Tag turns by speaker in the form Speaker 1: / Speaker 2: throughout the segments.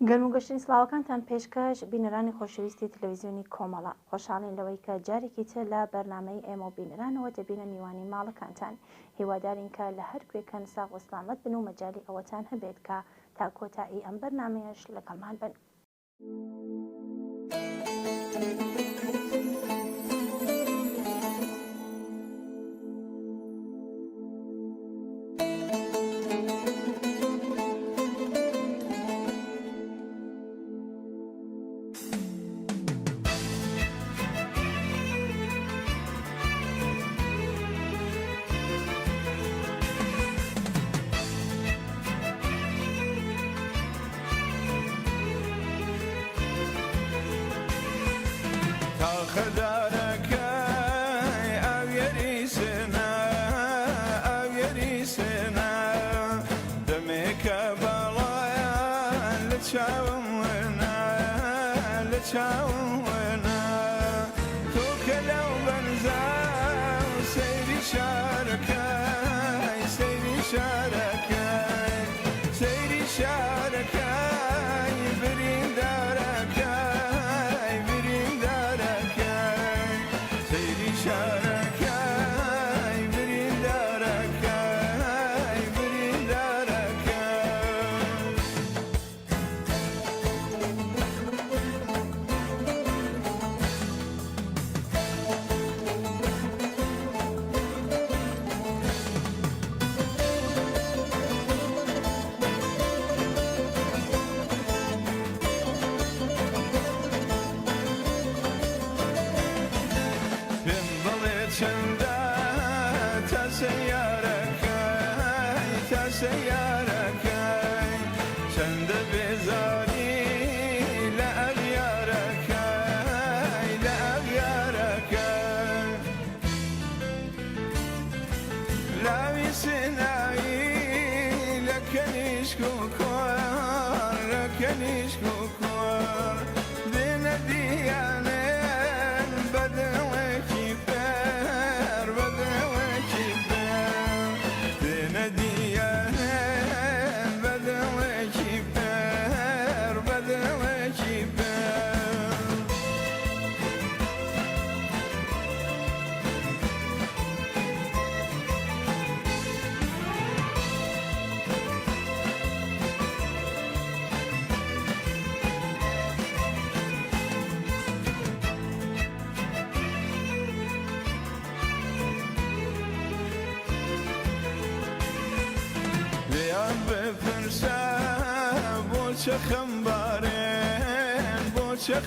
Speaker 1: گەرموگەشتنی سڵاوەکانتان پێشکەش بینەرانی خۆشەویستی تەلەڤیزیۆنی کۆمەڵە، خۆشحاڵین لەوەی کە جارێکی تر لە بەرنامەی ئێمە و بینەرانەوە دەبینە میوانی ماڵەکانتان. هیوادارین کە لە هەر کوێکەن ساغ و سلامەت بن و مەجالی ئەوەتان هەبێت کە تا کۆتایی ئەم بەرنامەیەش لەگەڵمان بن.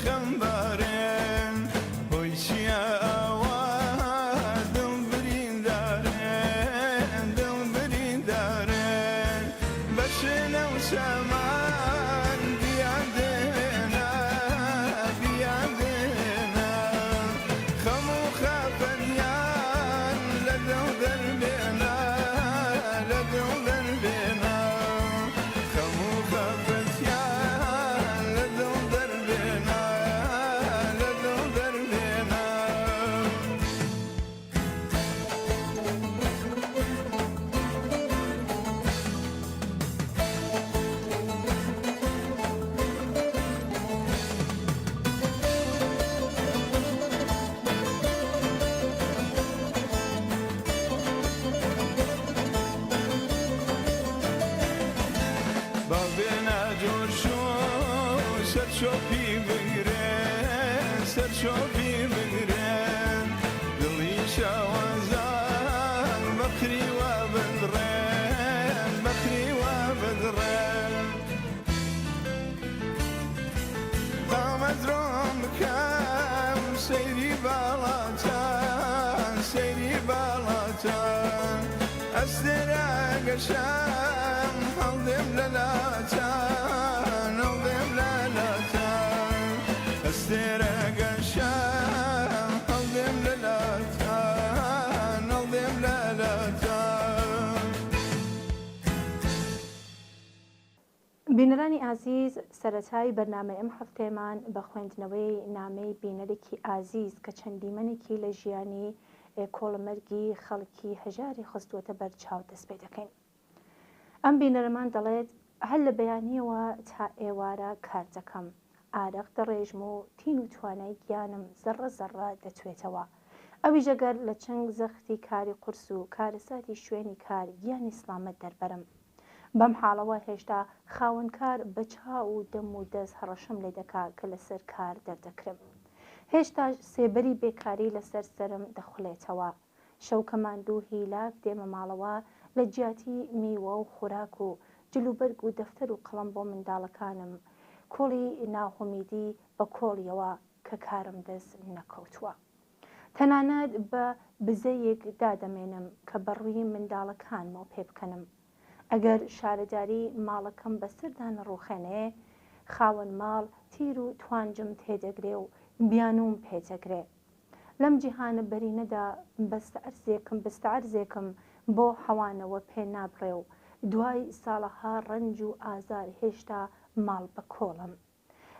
Speaker 2: خەمبارێن هۆی چیە ئەوە دڵبریندارێن بەشێنە و سەمان بیادێنە خەم و خەفەریان لە دڵ دەربێنە خەم و خەفەتیان لە دڵ سەرچۆپی بگرێن دڵی شەوەزان بەخریوە بدڕێن قامەدرۆم بکەم سەیری باڵاتان ئەستێرە گەشەم هەڵدێم لەلاتان ئەستێرە گەشەم هەڵدێم لەلاتان
Speaker 1: بینەرانی ئازیز، سەرەتای بەرنامەی ئەم هەفتەیەمان بە خوێندنەوەی نامەی بینەرێکی ئازیز کە چەندیمەنێکی لە ژیانی کۆڵمەرگی خەڵکی هەژاری خستووەتە بەرچاو دەست پێ دەکەین. ئەم بینەرەمان دەڵێت هەر لە بەیانیەوە تا ئێوارە کار دەکەم، ئارەق دەڕێژم و تین و توانای گیانم زەڕە زەڕە دەتوێتەوە. ئەویش ئەگەر لە چنگ زەختی کاری قورس و کارەساتی شوێنی کار گیانی سلامەت دەربەرم. بەم حاڵەوە هێشتا خاوەنکار بە چاو و دەم و دەست هەڕەشەم لێ دەکا کە لەسەر کار دەردەکرم. هێشتا سێبەری بێکاری لەسەر سرم دەخولێتەوە. شەو کەماندوو هیلاک دێمە ماڵەوە لە جیاتی میوە و خوراک و جلوبەرگ و دەفتەر و قەڵەم بۆ منداڵەکانم کۆڵی ناهۆمیدی بە کۆڵیەوە کە کارم دەست نەکەوتووە. تەنانەت بە بزەیەک دادەمێنم کە بەڕووی منداڵەکانمەوە پێ بکەنم. ئەگەر شارەداری ماڵەکەم بەسەردا نەڕوخێنێ، خاوەن ماڵ تیر و توانجم تێدەگرێ و بیانوم پێدەگرێ. لەم جیهانە بەرینەدا بەستەعەرزێکم بۆ حەوانەوە پێ نابڕێ و دوای ساڵەها ڕەنج و ئازار هێشتا ماڵ بە کۆڵم.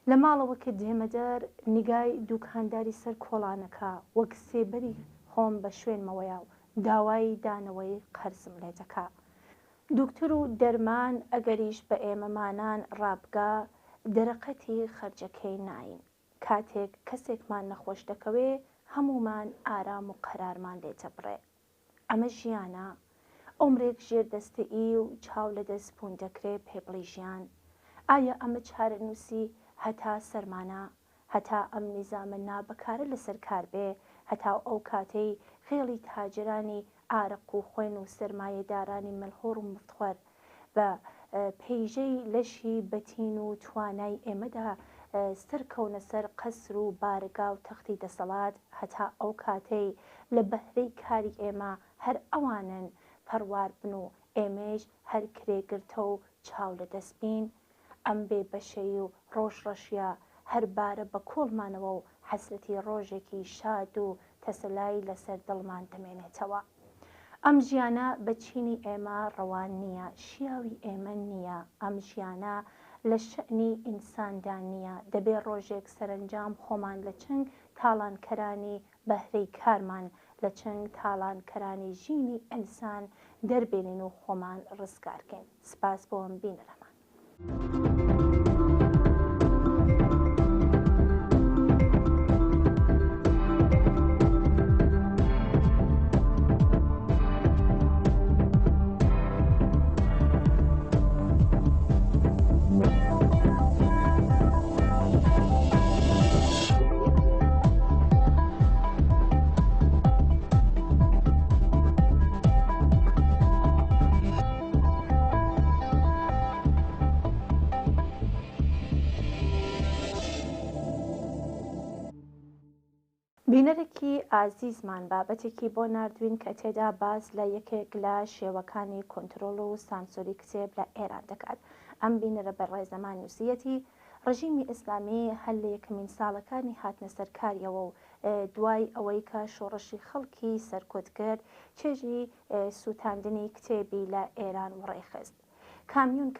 Speaker 1: لە ماڵەوە کە دێمە دەر نیگای دووکانداری سەر کۆڵانەکە وەک سێبەری خۆم بە شوێنمەوەیە و داوای دانەوەی قەرزم لێ دەکا. دوکتور و دەرمان ئەگەریش بە ئێمەمانان ڕابگا دەرەقەتی خەرجەکەی ناین. کاتێک کەسێکمان نەخۆش دەکەوێ هەمومان ئارام و قەرارمان لێ دەبڕێ. ئەمە ژیانە، عومرێک ژێردەستەئی و چاو لە دەست بوون دەکرێ پێبڵی ژیان. ئایا ئەمە چارەنووسی هەتا سەرمانە، هەتا ئەم نیزامە نابەکارە لەسەر کار بێ، هەتا ئەو کاتەی خێڵی تاجرانی ئارەق و خوێن و سەرمایەدارانی مەلهۆڕ و مفتخۆر بە پەیژەی لەشی بەتین و توانای ئێمەدا سەرکەونە سەر قەسر و بارگا و تەختی دەسەڵات، هەتا ئەو کاتەی لە بەهرەی کاری ئێمە هەر ئەوانن پەروار بن و ئێمەش هەر کرێگرتە و چاو لە دەستبین. ئەم بێبەشەی و ڕۆژڕەشیە هەربارە بە کۆڵمانەوە و حەسرەتی ڕۆژێکی شاد و تەسەلای لەسەر دڵمان دەمێنێتەوە. ئەم ژیانە بە چینی ئێمە ڕەوان نییە، شیاوی ئێمە نییە. ئەم ژیانە لە شەئنی ئینساندا نییە. دەبێ ڕۆژێک سەرنجام خۆمان لە چنگ تاڵانکەرانی بەهرەی کارمان لە چنگ تاڵانکەرانی ژینی ئینسان دەربێنین و خۆمان ڕزگارکەین. سپاس بۆ ئەم بینەرەمان. بینەرێکی ئازیزمان بابەتێکی بۆ نردوین کە تێدا باس لە یەکێک لە شێوەکانی کۆنترۆڵ و سانسۆری کتێب لە ئێران دەکات. ئەم بینەرە بەڕێزەمان نووسیەتی ڕژیمی ئیسلامی هەر لە یەکەمین ساڵەکانی هاتنە سەرکاریەوە و دوای ئەوەی کە شۆڕشی خەڵکی سەرکۆت کرد چێژی سووتاندنی کتێبی لە ئێران وڕێخست.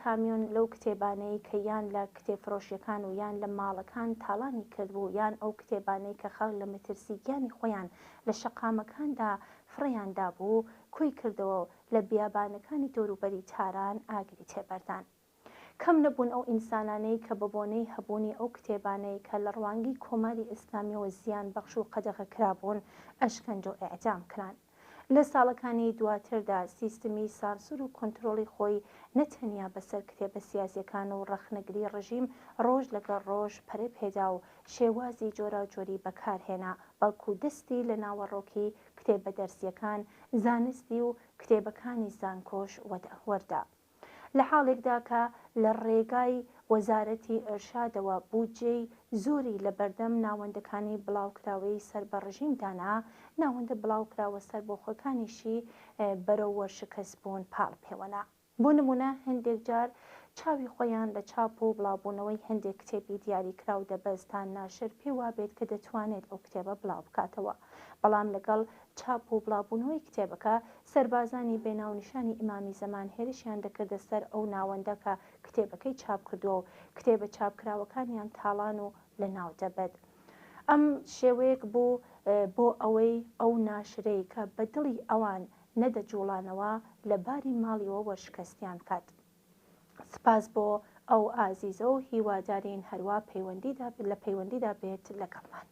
Speaker 1: کامیون لەو کتێبانەی کە یان لە کتێبفرۆشیەکان و یان لە ماڵەکان تاڵانی کردبوو یان ئەو کتێبانەی کە خەڵک لە مەترسیگیانی خۆیان لە شەقامەکاندا فڕیاندا بوو کۆی کردەوە لە بیابانەکانی دەوروبەری تاران ئاگری تێبەردان. کەم نەبوون ئەو ئینسانانەی کە بە بۆنەی هەبوونی ئەو کتێبانەی کە لە ڕوانگی کۆماری ئیسلامیەوە زیان بەخش و قەدەغە کرابوون ئەشکەنجە و ئیعدام کران. لە ساڵەکانی دواتردا سیستمی سانسور و کۆنترۆڵی خۆی نەتەنیا بەسەر کتێبە سیاسیەکان و ڕەخنەگری ڕژیم ڕۆژ لەگەڵ ڕۆژ پەرێ پێدا و شێوازی جۆراوجۆری بەکارهێنا، بەڵکو دەستی لە ناوەڕۆکی کتێبە دەرسیەکان، زانستی و کتێبەکانی زانکۆش وەردا. لە حاڵێکدا کە لە ڕێگای وەزارەتی ئێرشادەوە بودجەی زۆری لە بەردەم ناوەندەکانی بڵاوکراوەی سەر بە ڕژیمدانا، ناوەندە بڵاوکراوە سەر بۆ خۆکانیشی بەرەو وەرشکەست بوون پاڵ پێوەنا. بۆ نمونە هەندێک جار چاوی خۆیان لە چاپ و بڵاوبوونەوەی هەندێک کتێبی دیاریکراو دەبەستان ناشر پێ وابێت کە دەتوانێت ئەو کتێبە بڵاو بکاتەوە، بەڵام لەگەڵ چاپ و بڵاوبوونەوەی کتێبەکە سەربازانی بێناونیشانی ئیمامی زەمان هێرشیان دەکردە سەر ئەو ناوەندە کە کتێبەکەی چاپ کردووە و کتێبە چاپکراوەکانیان تاڵان و لە ناو دەبێت. ئەم شێوەیەک بوو بۆ ئەوەی ئەو ناشرەی کە بە دڵی ئەوان نەدەجوڵانەوە لە باری ماڵیەوە وەرشکەستیان کات. سپاس بۆ ئەو ئازیزە و هیوادارین هەروە لە پەیوەندیدا بێت لەگەڵمان.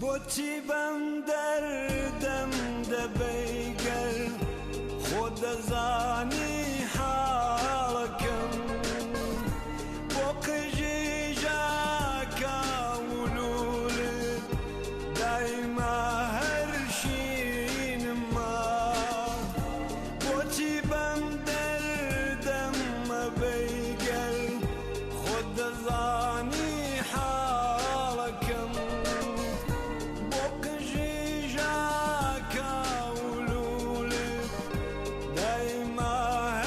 Speaker 2: بۆچی بەم دەردەم دەبەیگەر خۆ دەزانی حاڵەکەم بۆ قژی ژاکە ولولت دایما هەر شینما بۆچی بەم دەردەم مەبەیگەر خۆ دەزانی حاڵەکەم دايما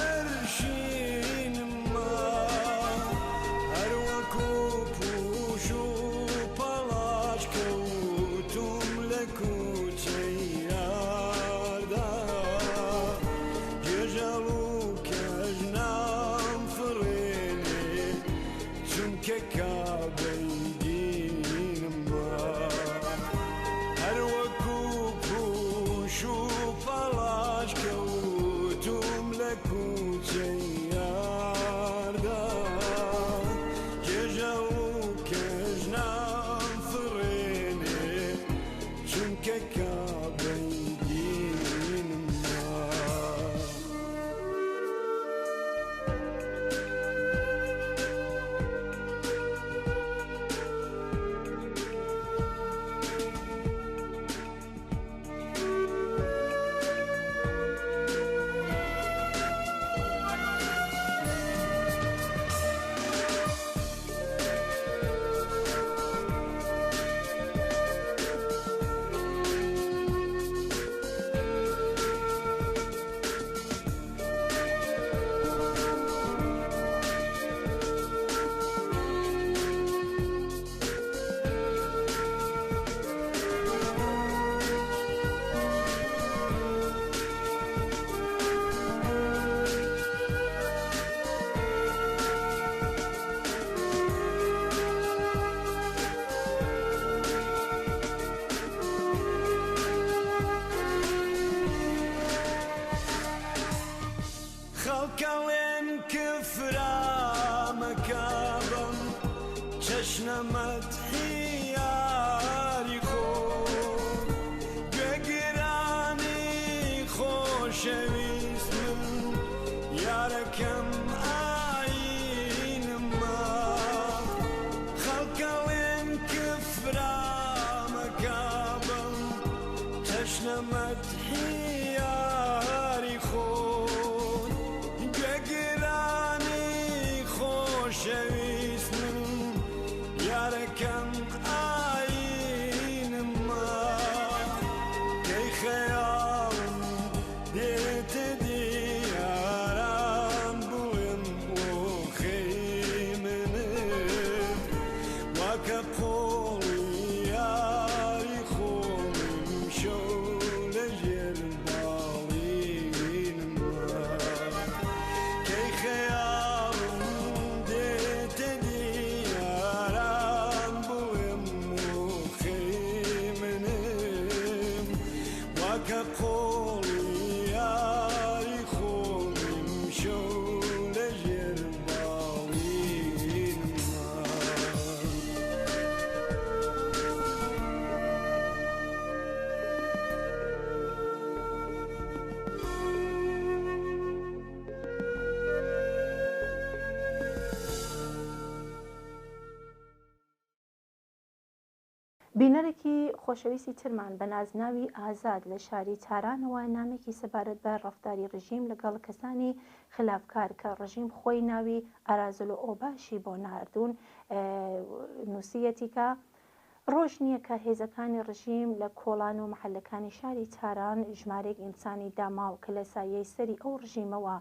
Speaker 1: بینەرێکی خۆشەویستی ترمان بە نازناوی ئازاد لە شاری تارانەوە نامێکی سەبارەت بە ڕەفتاری ڕژیم لەگەڵ کەسانی خلافکار کە ڕژیم خۆی ناوی ئارازل و ئۆباشی بۆ ناردوون نووسیەتی کە ڕۆژ نییە کە هێزەکانی ڕژیم لە کۆڵان و محەلەکانی شاری تاران ژمارەیەک ئینسانی داماو کە لە سایەی سەری ئەو ڕژیمەوە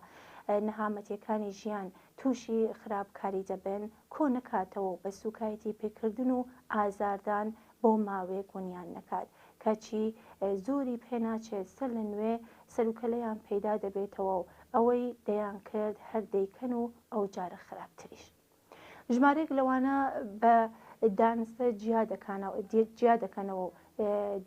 Speaker 1: نەهامەتیەکانی ژیان تووشی خراپکاری دەبن کۆ نەکاتەوە بە سوکایەتی پێکردن و ئازاردان بۆ ماوەیەک ونیان نەکات کەچی زۆری پێناچێت سەر لە نوێ سەرکەلەیان پەیدا دەبێتەوە و ئەوەی دەیان کرد هەر دەیکەن و ئەو جارە خراپتریش. ژمارەیەک لەوانە بە دانستە جیا دەکەنەوە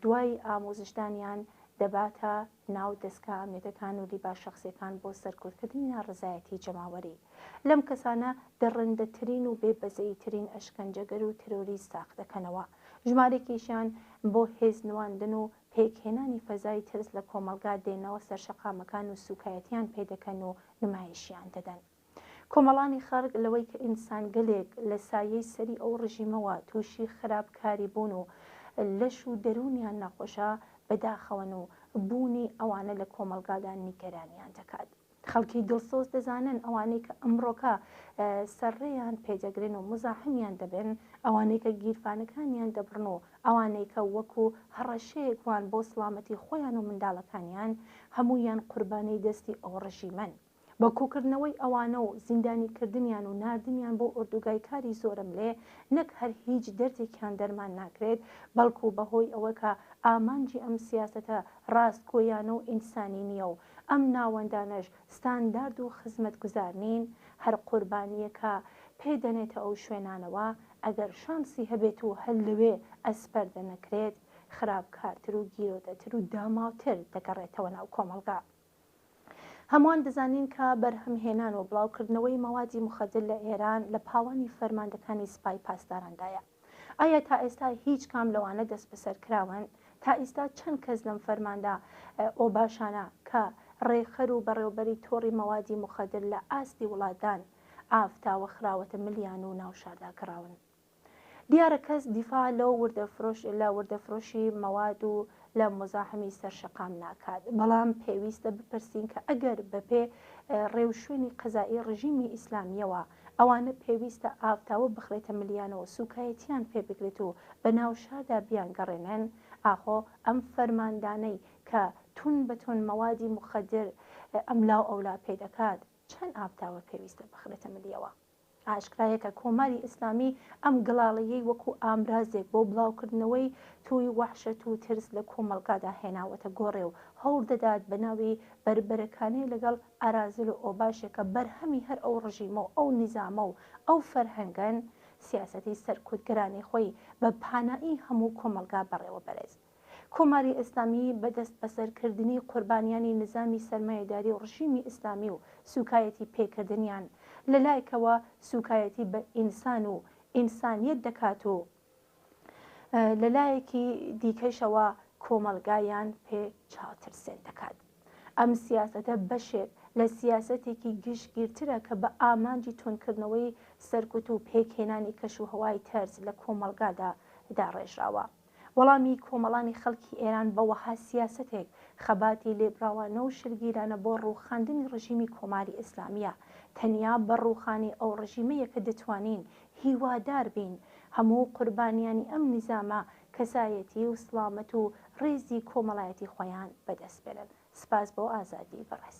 Speaker 1: دوای ئامۆزشدانیان دەباتە ناو دەستگا ئامنیەتەکان و لیبا شەخسیەکان بۆ سەرکوتکردنی ناڕزایەتی جەماوەری. لەم کەسانە دەڕندەترین و بێبەزەیترین ئەشکەنجەگەر و ترۆریست ساخ دەکەنەوە. ژمارێکیشیان بۆ هێزنواندن و پێکهێنانی فەزای ترس لە کۆمەلگا دێنەوە سەر شەقامەکان و سوکایەتیان پێدەکەن و نمایشیان دەدەن. کۆمەڵانی خەڵک لەوەی کە ئینسان گەلێک لە سایەی سەری ئەو ڕژیمەوە تووشی خراپکاری بوون و لەش و دەرونیان نەخۆشە بەداخەون و بوونی ئەوانە لە کۆمەلگادا نیگەرانیان دەکات. خەڵکی دڵسۆز دەزانن ئەوانەی کە ئەمڕۆکە سەرڕێیان پێدەگرن و مزاحمیان دەبن، ئەوانەی کە گیرفانەکانیان دەبڕن و ئەوانەی کە وەکو هەڕەشەیەکوان بۆ سڵامەتی خۆیان و منداڵەکانیان هەموویان قوربانەی دەستی ئەو ڕژیمەن. بە کۆکردنەوەی ئەوانە و زیندانیکردنیان و ناردنیان بۆ ئوردوگای کاری زۆرم لێ نەک هەر هیچ دەردێکیان دەرمان ناکرێت بەڵکو بەهۆی ئەوە کە ئامانجی ئەم سیاسەتە ڕاستگۆیانە و ئینسانی نییە و ئەم ناوەندانەش ستاندارد و خزمەت گوزارنین هەر قوربانیەکە پێدەنێتە ئەو شوێنانەوە ئەگەر شانسی هەبێت و هەر لەوێ ئەسپەردە نەکرێت خراپکارتر و گیرۆدەتر و داماوتر دەگەڕێتەوە ناو کۆمەلگا. هەمووان دەزانین کە بەرهەمهێنان و بڵاوکردنەوەی مەوادی مخەدر لە ئێران لە پاوانی فەرماندەکانی سوپای پاسدارandایە. ئایا تا ئێستا هیچ کام لەوانە دەست بەسەر کراون؟ تا ئێستا چەند کەس لەم فەرماندا ئۆباشانە کە ڕێخەر و بەڕێوبەری تۆڕی مەوادی مخەدر لە ئاستی وڵاتدان ئافتاوە خراوەتە ملیان و ناوشاردا کراون؟ دیارە کەس دیفاع لە وردەفرۆشی مەواد و لە مزاحمی سەرشەقام ناکات، بەڵام پێویستە بپرسین کە ئەگەر بەپێ ڕێوشوێنی قەزایی ڕژیمی ئیسلامیەوە ئەوانە پێویستە ئافتاوە بخرێتە ملیانەوە سوکایەتیان پێ بگرێت و بە ناوشاردا بیانگەڕێنن، ئاخۆ ئەم فەرماندانەی کە تون بەتون مەوادی مخەدر ئەملاو ئەولا پێدەکات چەند ئافتاوە پێویستە بخرێتە ملیەوە؟ ئاشکرایە کە کۆماری ئیسلامی ئەم گڵاڵەیەی وەکو ئامرازێک بۆ بڵاوکردنەوەی توی وەحشەت و ترس لە کۆمەلگادا هێناوەتە گۆڕێ و هەوڵ دەدات بە ناوی بربەرەکانەی لەگەڵ ئارازل و ئۆباشێکە بەرهەمی هەر ئەو ڕژیمە و ئەو نیزامە و ئەو فەرهەنگەن سیاسەتی سەرکوتگرانی خۆی بە پانایی هەموو کۆمەلگا بەڕێوە بەرز. کۆماری ئیسلامی بەدەست بەسەرکردنی قوربانیانی نظامی سەرمایەداری و ڕژیمی ئیسلامی و سوکایەتی پێکردنیان لەلایەکەوە سوکایەتی بە ئینسان و ئینسانیەت دەکات و لەلایەکی دیکەشەوە کۆمەلگایان پێ چاوترسێن دەکات. ئەم سیاسەتە بەشێک لە سیاسەتێکی گشتگیرترە کە بە ئامانجی تونکردنەوەی سەرکوت و پێکهێنانی کەش و هەوای تەرز لە کۆمەلگادا داڕێژراوە. وەڵامی کۆمەڵانی خەڵکی ئێران بەوەها سیاسەتێک خەباتی لێبراوانە و شلگیرانە بۆ ڕووخاندنی ڕژیمی کۆماری ئیسلامیە تەنیا بە ڕووخانی ئەو ڕژیمەیە کە دەتوانین هیوادار بین هەموو قوربانیانی ئەم نیزامە کەسایەتی و سڵامەت و ڕێزی کۆمەڵایەتی خۆیان بەدەست بێنن. سپاس بۆ ئازادی بەڕێز.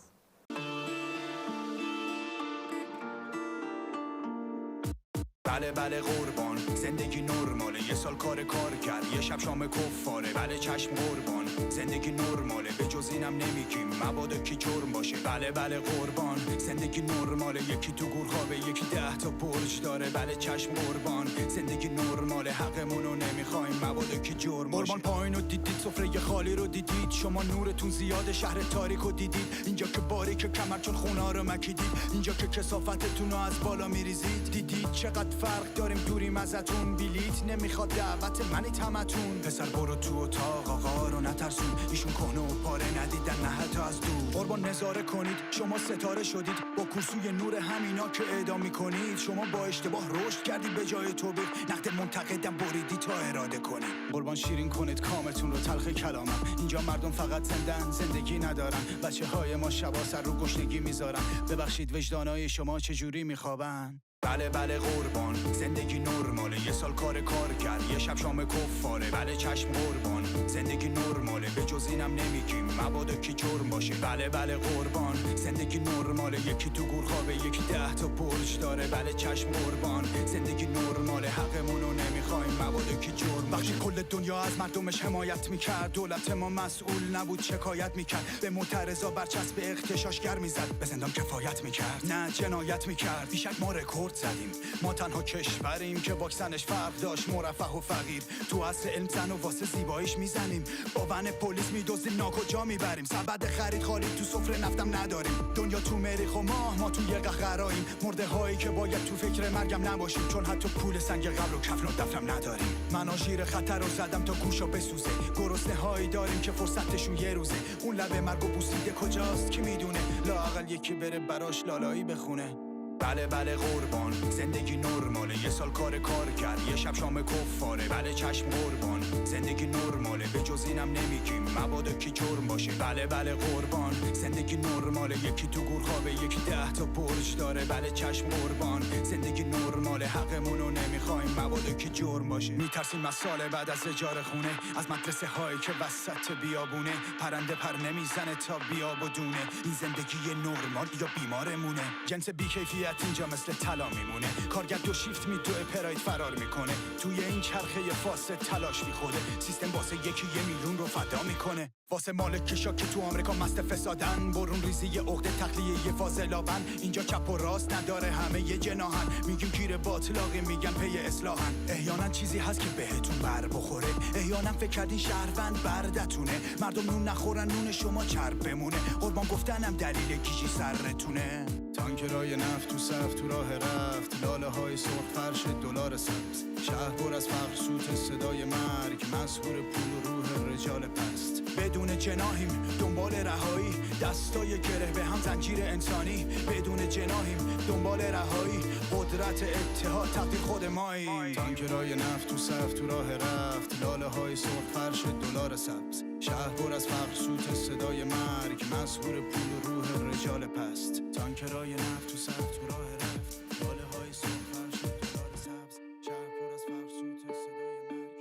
Speaker 2: بله بله قربان زندگی نرماله یه سال کار کرد یه شب شام کفاره بله چشم قربان زندگی نرماله به جز اینم نمیگیم مبادا کی جرم باشه بله بله قربان زندگی نرماله یکی تو گور خوابه یکی 10 تا برج داره بله چشم قربان زندگی نرماله حقمونو نمیخوایم مبادا کی جرم باشه قربان پایینو دیدید سفره خالی خالی رو دیدید، شما نورتون زیاد شهر تاریک رو دیدید. اینجا که باریک کمر چون خونا رو مکیدید، اینجا که کثافتتون رو از بالا میریزید. دیدید چقدر فرق داریم دوریم ازتون، بیلیت نمیخواد دعوت منی تمتون. پسر برو تو اتاق آقا رو نترسون، ایشون کهنه و پاره ندیدن نه حتی از دور. قربان نظاره کنید شما ستاره شدید، با کرسوی نور همینا که اعدام میکنید. شما با اشتباه رشد کردید به جای توبیق، نقد منتقدم بریدی تا اراده کنید. قربان شیرین کنید کامتون رو تلخ کلامم، اینجا مردم فقط زندن زندگی ندارن. بچه های ما شبا سر رو گشنگی میذارن، ببخشید وجدانای شما چجوری میخوابن؟ بله بله قربان زندگی نرماله، یه سال کار کرد یه شب شام کفاره. بله چشم قربان زندگی نرماله، به جز اینم نمیگیم مبادا کی جرم باشه. بله بله قربان زندگی نرماله، یکی تو گور خوابه یکی 10 تا برج داره. بله چشم قربان زندگی نرماله، حقمونو نمیخوایم مبادا کی جرم باشه. وقتی کل دنیا از مردمش حمایت میکرد، دولت ما مسئول نبود شکایت میکرد، به معترضا برچسب اغتشاشگر میزد، به زندان کفایت میکرد نه جنایت میکرد. بیشک ما رکورد زدیم، ما تنها کشوریم که واکسنش فرق داشت مرفه و فقیر. تو عصر علم زن و واسه زیباییش میزنیم، با ون پلیس میدزدیم ناکجا میبریم. سبد خرید خالی تو سفره نفتم نداریم، دنیا تو مریخ و ما تو یه قهقراییم. مرده هایی که باید تو فکر مرگم نباشیم، چون حتی پول سنگ قبر و کفن و دفنم نداریم. من آژیر خطر رو زدم تا گوشا بسوزه، گرسنه هایی داریم که فرصتشون یه روزه. اون لبه مرگ و بوسیده کجاست کی میدونه، لااقل یکی بره براش لالایی بخونه. بله بله قربان زندگی نرماله، یه سال کار کرد یه شب شام کفاره. بله چشم قربان زندگی نرماله، به جز اینم نمیگیم مبادا کی جرم باشه. بله بله قربان زندگی نرماله، یکی تو گور خوابه یکی 10 تا برج داره. بله چشم قربان زندگی نرماله، حقمونو نمیخوایم مبادا کی جرم باشه. میترسیم از سال بعد از اجاره خونه، از مدرسه هایی که وسط بیابونه. پرنده پر نمیزنه تا بیاب و دونه، این زندگی نرمال یا بیمارمونه. جنس بیکیفیت اینجا مثل طلا میمونه، کارگر دو شیفت میدوه پراید فرار میکنه. توی این چرخه فاسد تلاش میخوره، سیستم واسه یکی 1 میلیون رو فدا میکنه. واسه مالک کشا که تو آمریکا مست فسادن، برون ریزی عقده تخلیه فاضلابن. اینجا چپ و راست نداره همه یه جناحن، میگیم گیر باطلاقی میگن پی اصلاحن. احیانا چیزی هست که بهتون بر بخوره، احیانا فکر کردین شهروند بردتونه. مردم نون نخورن نون شما چرب بمونه، قربان گفتنم دلیل گیجی سرتونه. تانکرای نفت تو صف تو راه رفت، لاله های سرخ فرش دلار سبز. شهر پر از فقر سوت صدای مرگ، مسحور پول و روح رجال پست. بدون جناحیم دنبال رهایی، دستای گره به هم زنجیر انسانی. بدون جناحیم دنبال رهایی، قدرت اتحاد تقدیر خود مایی. تانکرای نفت تو صف تو راه رفت، لاله های سرخ فرش دلار سبز. شهر پر از فقر سوت صدای مرگ، مسحور پول و روح رجال پست. تانکرای نفت تو صف تو راه رفت، لاله های سرخ فرش دلار سبز. شهر پر از فقر سوت صدای مرگ،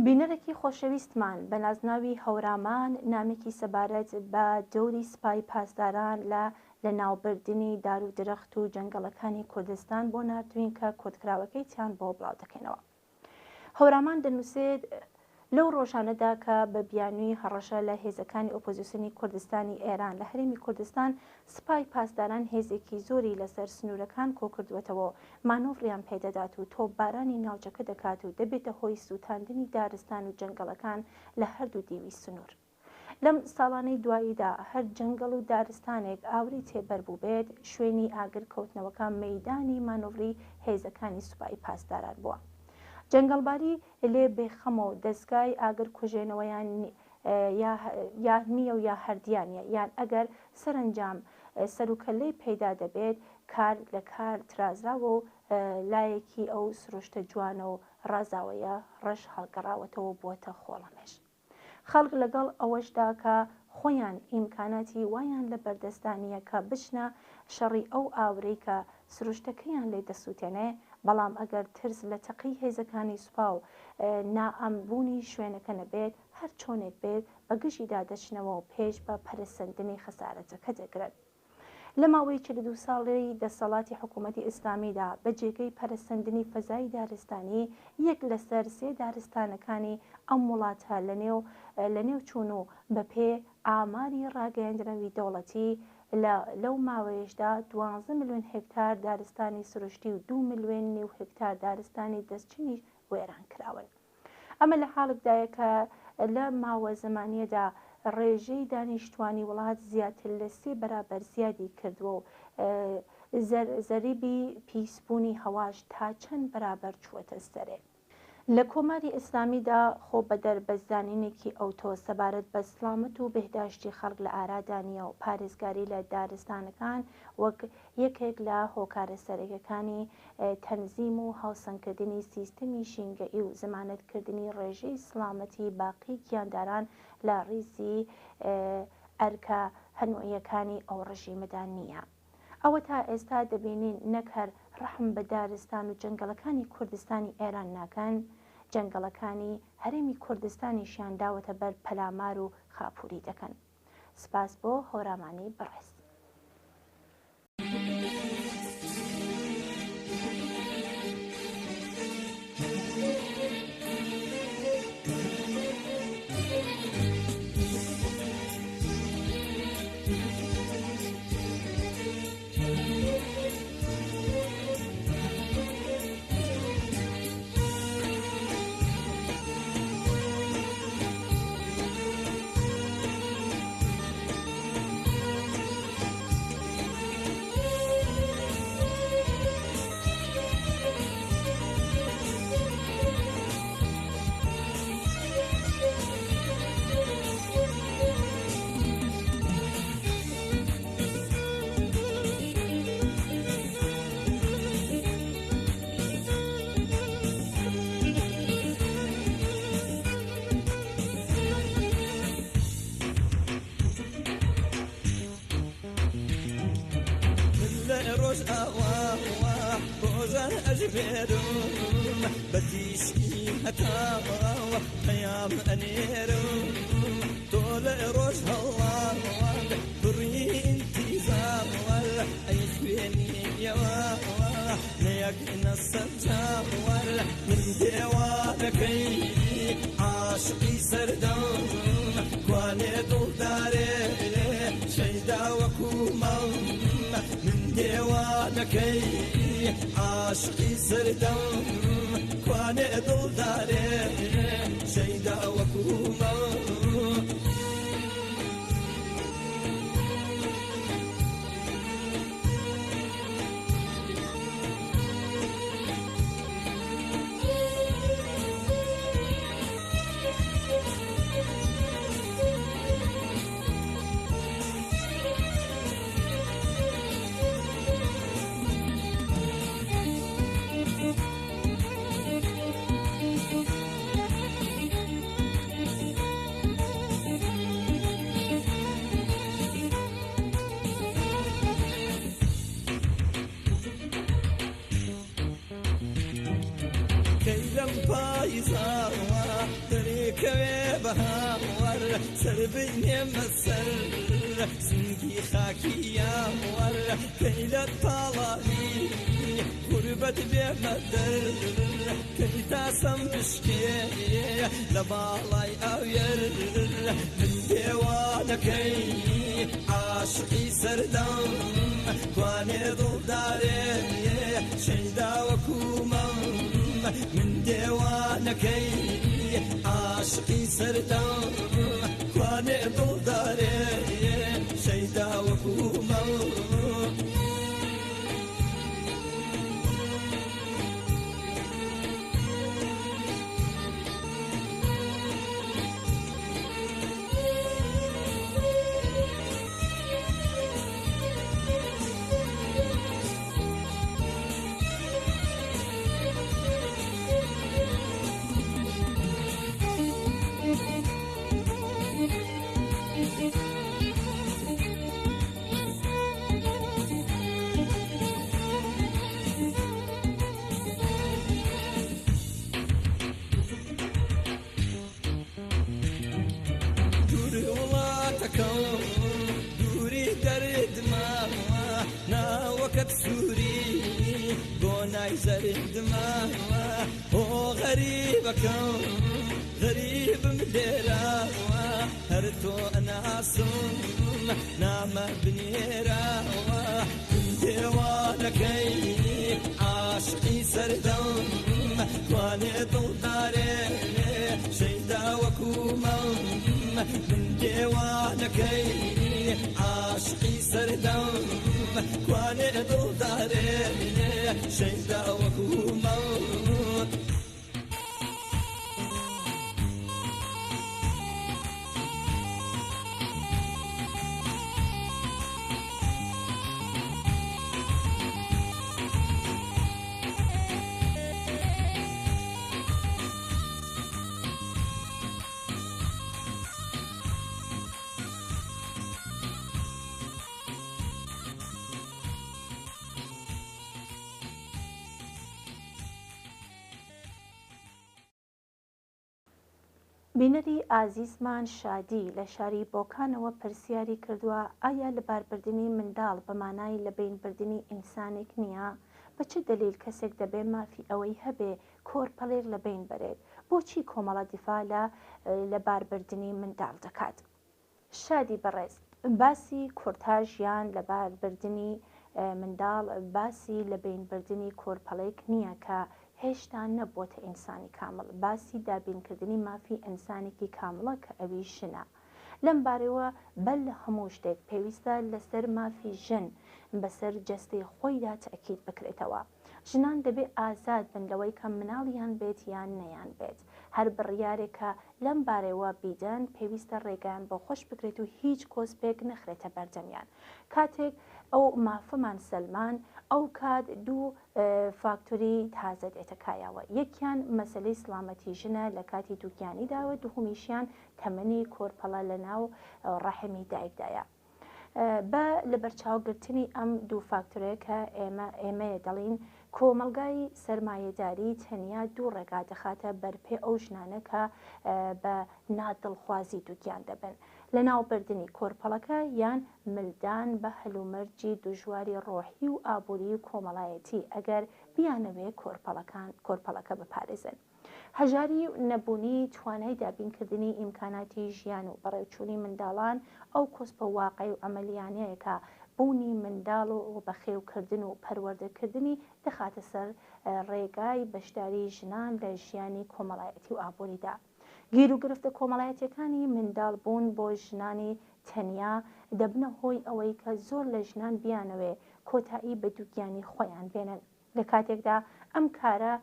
Speaker 1: بینەرێکی خۆشەویستمان بە نازناوی هەورامان نامێکی سەبارەت بە دەوری سوپای پاسداران لە ناوبردنی دار و درەخت و جەنگەڵەکانی کوردستان بۆ نردوین کە کۆدکراوەکەی تیان بۆ بڵاو دەکەینەوە. هەورامان دەنووسێت لەو ڕۆژانەدا کە بە بیانووی هەڕەشە لە هێزەکانی ئۆپۆزیسیۆنی کوردستانی ئێران لە هەرێمی کوردستان، سوپای پاسداران هێزێکی زۆری لەسەر سنوورەکان کۆکردوێتەوە، مانۆڤڕیان پێدەدات و تۆپبارانی ناوچەکە دەکات و دەبێتە هۆی سووتاندنی دارستان و جەنگەڵەکان لە هەردوو دیوی سنوور. لەم ساڵانەی دواییدا هەر جەنگەڵ و دارستانێک ئاوری تێبەر بوو بێت، شوێنی ئاگر کەوتنەوەکە مەیدانی مانۆڤری هێزەکانی سوپای پاسداران بووە. جەنگەڵباری لێ بێخەمەوە دەستگای ئاگر کوژێنەوەیان یا نییە و یا هەردیانە، یان ئەگەر سەرنجام سەرکەلەی پەیدا دەبێت کار لە کار ترازاوە و لایەکی ئەو سروشتە جوانە و ڕازاوەیە ڕەش هەڵگەڕاوەتەوە بووەتە خۆڵەمێش. خەڵک لەگەڵ ئەوەشدا کە خۆیان ئیمکاناتی وایان لە بەردەستانیە کە بچنە شەڕی ئەو ئاورەی کە سروشتەکەیان لێ دەسووتێنێ، بەڵام ئەگەر ترس لە تەقی هێزەکانی سوپا و نائەمبوونی شوێنەکە نەبێت، هەر چۆنێک بێت بەگشیدا دەچنەوە و پێش بە پەرسەندنی خەسارەتەکە دەگرن. لە ماوەی 42 ساڵی دەسەڵاتی حکوومەتی ئیسلامیدا بە جێگەی پەرسەندنی فەزای دارستانی، 1 لەسەر 3 دارستانەکانی ئەم وڵاتە لە نێو چوون و بەپێ ئاماری ڕاگەیاندنەوەی دەوڵەتی لەو ماوەیەشدا 12 ملیۆن هێکتار دارستانی سروشتی و 2,5 ملیۆن هێکتار دارستانی دەستچینی وێران کراون. ئەمە لە حاڵێکدایە کە لە ماوە زمانیەدا ڕێژەی دانیشتوانی وڵات زیاتر لە 3 بەرابەر زیادی کردووە و زەریبی پیسبوونی هەواش تا چەند بەرابەر چووەتە سەرێ. لە کۆماری ئیسلامیدا خۆ بە دەربەزدانینێکی ئەوتۆ سەبارەت بە سڵامەت و بەهداشتی خەڵک لە ئارادانیە و پارێزگاری لە دارستانەکان وەک یەکێک لە هۆکارە سەرەکیەکانی تەنزیم و هاوسەنگکردنی سیستەمی شینگەئی و زمانەتکردنی ڕێژەی سڵامەتی باقی گیانداران لە ڕیزی ئەرکە هەنوویەکانی ئەو ڕژیمەدا نییە. ئەوە تا ئێستا دەبینین نەک هەر ڕەحم بە دارستان و جەنگەڵەکانی کوردستانی ئێران ناکەن، جەنگەڵەکانی هەرێمی کوردستانیشیان داوەتە بەر پەلامار و خاپووری دەکەن. سپاس بۆ هۆرامانی بەڕێز.
Speaker 3: أجبرهم بتيشكي هتاوى قيام أنيرهم طول روج الله بري انتظار أي خويني يوا نيك نصر جاور من ديوانكي عاشقي سردون كواني دول داري شيدا وكومم من ديوانكي عاشقی سردم کوانێ دڵدارێ شەیدا وەکوومە سربني مسر سنجي خاكي يا ور كيلا طالعي غربت بمدر كي تاسم بشكي لبالاي اوير من ديوانكي عاشقي سردم كواني ضداري شيدا وكومم من ديوانكي عاشقي سردم كواني ضداري شيدا وكومم سوري بوناي زرد ما هو غريبكم غريب مديرا هرتو انا صم نام بنيرا ديوانكي عاشقي سردم واني ضداري سردم کوانێ دڵدارێ شەیدا وەکو مەوت
Speaker 1: بینەری ئازیزمان شادی لە شاری بۆکانەوە پرسیاری کردووە ئایا لەباربردنی منداڵ بە مانای لەبینبردنی ئینسانێک نییە؟ بە چ دلیل کەسێک دەبێ مافی ئەوەی هەبێ کۆرپەڵێر لەبین بەرێت؟ بۆچی کۆمەڵە دیفاع لەباربردنی منداڵ دەکات؟ شادی بەڕێز، باسی کورتاژ یان لەباربردنی منداڵ باسی لەبینبردنی کۆرپەڵێک نییە کە هێشتا نەبووتە ئینسانی کامڵ، باسی دابینکردنی مافی ئینسانێکی کامڵە کە ئەوی ژنە. لەم بارەوە بەل لە هەموو شتێک پێویستە لەسەر مافی ژن بەسەر جەستەی خۆیدا تەئکید بکرێتەوە. ژنان دەبێت ئازاد بن لەوەی کە مناڵیان بێت یان نەیان بێت. هەر بڕیارێکە لەم بارەوە بیدەن پێویستە ڕێگەیان بۆ خۆش بکرێت و هیچ کۆسپێک نەخرێتە بەردەمیان. کاتێک ئەو مافەمان سەلمان ئەو کات دوو فاکتۆری تازە دێتە کایەوە. یەکیان مەسەلەی سڵامەتی ژنە لە کاتی دووگیانیداوە، دووهمیشیان تەمەنی کۆرپەڵە لە ناو ڕەحمی دایکدایە. بە لە بەرچاوگرتنی ئەم دوو فاکتۆرەیە کە ئێمە دەڵین کۆمەلگای سەرمایەداری تەنیا دوو ڕێگا دەخاتە بەرپێ ئەو ژنانە کە بە نادڵخوازی دووگیان دەبن لە ناوبردننی کۆرپەڵەکە یان ملدان بە هەلومەرجی دژواری ڕۆحی و ئابووری و کۆمەڵایەتی ئەگەر بیانەوێ کۆرپەڵەکە بپارێزن. هەژاری نەبوونی توانای دابینکردنی ئیمکاناتی ژیان و بەڕێوچوونی منداڵان ئەو کۆسپە واقعی و ئەمەلیانەیە کە بوونی منداڵ و بەخێوکردن و پەروەردەکردنی دەخاتە سەر ڕێگای بەشداری ژنان لە ژیانی کۆمەڵایەتی و ئابووریدا. گیر و گرفتە کۆمەڵایەتیەکانی منداڵ بوون بۆ ژنانی تەنیا دەبنە هۆی ئەوەی کە زۆر لە ژنان بیانەوێ کۆتایی بە دووگیانی خۆیان بێنن. لە کاتێکدا ئەم کارە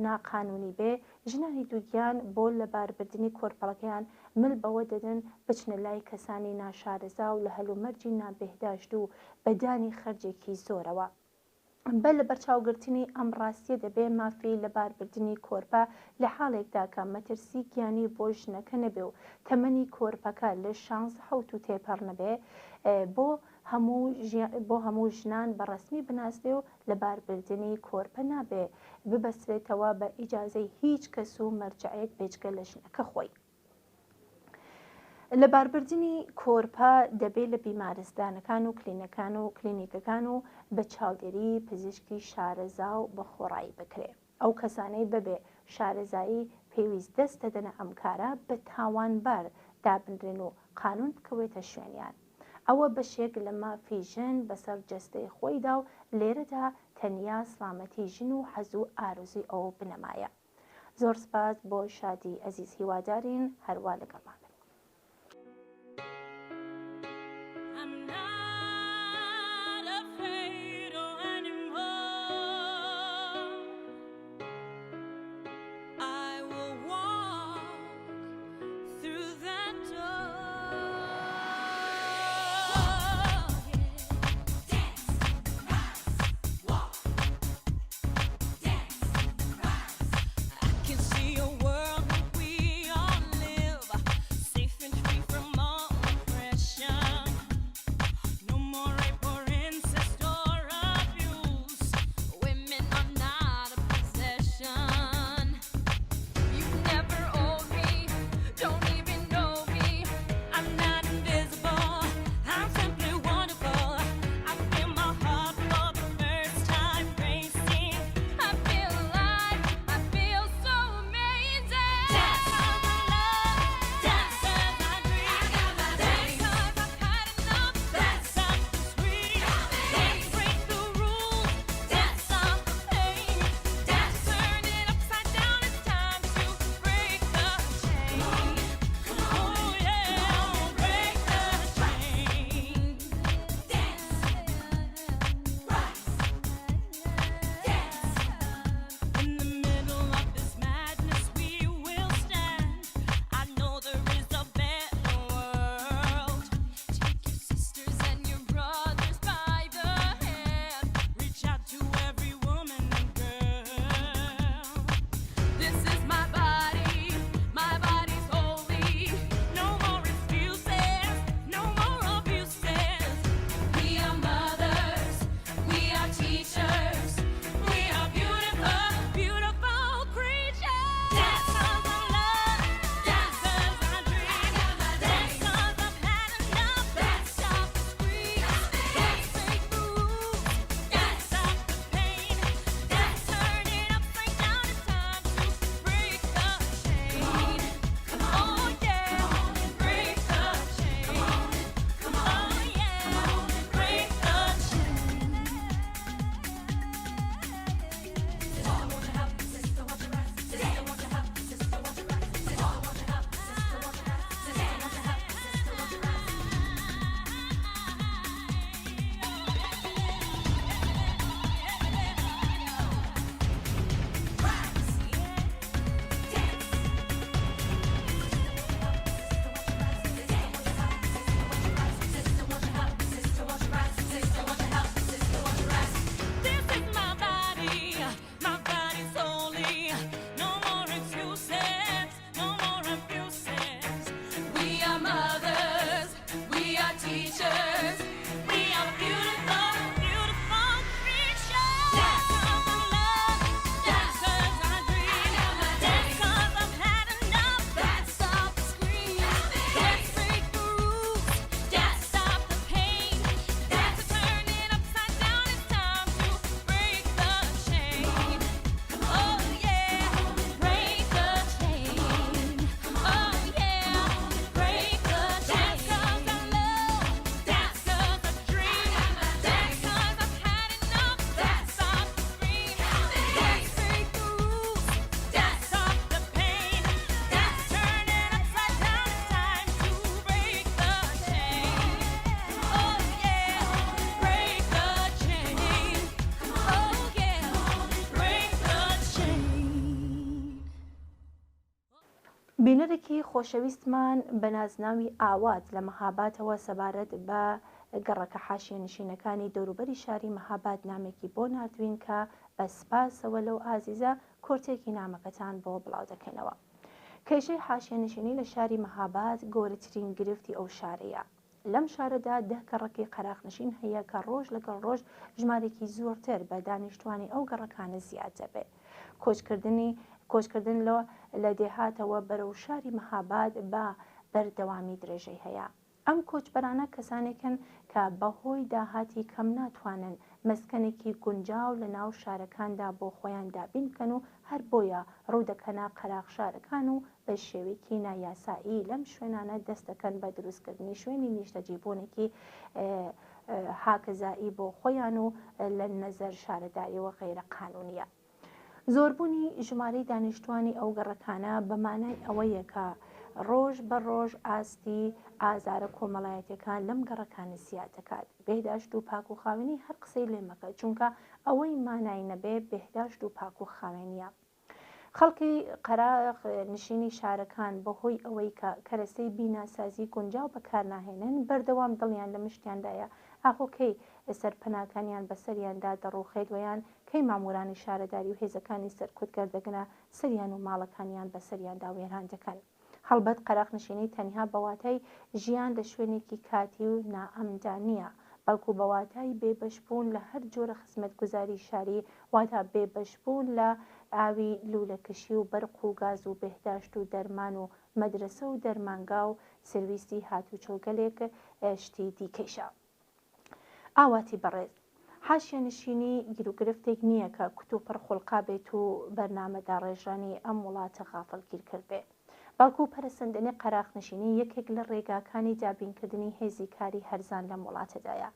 Speaker 1: ناقانونی بێ، ژنانی دووگیان بۆ لەباربردنی کۆرپەڵەکەیان مل بەوە دەدەن بچنە لای کەسانی ناشارەزا و لە هەلومەرجی نابێهداشت و بەدانی خەرجێکی زۆرەوە. بە لە بەرچاوگرتنی ئەم ڕاستیە دەبێ مافی لەباربردنی کۆرپە لە حاڵێکدا کە مەترسی گیانی بۆ ژنەکە نەبێ و تەمەنی کۆرپەکە لە 16 و تێپەڕ نەبێ، بۆ هەموو ژنان بەڕەسمی بناسبێ و لەباربردنی کۆرپە نابێ ببەسرێتەوە بە ئیجازەی هیچ کەس و مەرجەعەیەک بێجگە لە ژنەکە خۆی. لەباربردنی کۆرپە دەبێت لە بیمارستانەکان و کلینیکەکان و بە چاودێری پزیشکی شارەزا و بە خۆڕایی بکرێ. ئەو کەسانەی بەبێ شارەزایی پێویست دەست دەدەنە ئەم کارە بە تاوانبار دابنرێن و قانون بکەوێتە شوێنیان. ئەوە بەشێک لە مافی ژن بەسەر جەستەی خۆیدا و لێرەدا تەنیا سڵامەتی ژن و حەز و ئارزوی ئەو بنەمایە. زۆر سپاس بۆ شادی ئەزیز، هیوادارین هەروە لەگەڵمان. بینەرێکی خۆشەویستمان بە نازناوی ئاوات لە مەهاباتەوە سەبارەت بە گەڕەکە حاشیێنشینەکانی دەوروبەری شاری مەهاباد نامێکی بۆ نردوین کە بە سپاسەوە لەو ئازیزە کورتێکی نامەکەتان بۆ بڵاو دەکەینەوە. کێشەی حاشیێنشینی لە شاری مەهاباد گۆرەترین گرفتی ئەو شارەیە. لەم شارەدا 10 گەڕەکی قەراقنشین هەیە کە ڕۆژ لەگەڵ ڕۆژ ژمارێکی زۆرتر بە دانیشتوانی ئەو گەڕەکانە زیاد دەبێت. کۆچکردن لە دێهاتەوە بەرەو شاری مەهاباد بە بەردەوامی درێژەی هەیە. ئەم کۆچبەرانە کەسانێکن کە بەهۆی داهاتی کەم ناتوانن مەسکەنێکی گونجاو لە ناو شارەکاندا بۆ خۆیان دابین بکەن و هەر بۆیە ڕوو دەکەنە قەراق شارەکان و بە شێوەیەکی نایاسایی لەم شوێنانە دەست دەکەن بە دروستکردنی شوێنی نیشتەجیبوونێکی حاکزایی بۆ خۆیان و لە نەزەر شارەداریەوە غەیرە قانونیە. زۆربوونی ژمارەی دانیشتوانی ئەو گەڕەکانە بەمانای ئەوەیە کە ڕۆژ بە ڕۆژ ئاستی ئازارە کۆمەڵایەتەکان لەم گەڕەکانە زیاد دەکات. بێداشت و پاک و خاوێنی هەر قسەی لێ مەکە، چونکە ئەوەی مانای نەبێ بێداشت و پاک و خاوێنیە. خەڵکی قەراق نشینی شارەکان بەهۆی ئەوەی کە کەرەسەی بیناسازی گونجاو بەکارناهێنن بەردەوام دڵیان لە مشتیاندایە ئاخۆکەی سەرپەناکانیان بەسەریاندا دەڕوخێتوەیان کەی مامورانی شارەداری و هێزەکانی سەرکوتگەر دەگەنە سەریان و ماڵەکانیان بەسەریاندا وێران دەکەن. هەڵبەت قەراقنشینی تەنها بەواتای ژیان لە شوێنێکی کاتی و نائەمدانیە، بەڵکو بەواتای بێبەشبوون لە هەر جۆرە خزمەتگوزاری شاری، واتە بێبەشبوون لە ئاوی لولەکشی و بەرق و گاز و بێهداشت و دەرمان و مەدرسە و دەرمانگا و سرویسی هاتوچۆگەلێک شتی دیکەیشە. ئاواتی بەڕێز، حاشیێنشینی گیرروگرفتێک نییە کە کتوپڕ خوڵقا بێت و بەرنامەدا ڕێژانی ئەم وڵاتە غافڵگیر کرد بێت. باڵکو و پەرسەندنی قەراقنشینی یەکێک لە ڕێگاکانی دابینکردنی هێزی کاری هەرزان لەم وڵاتەدایە.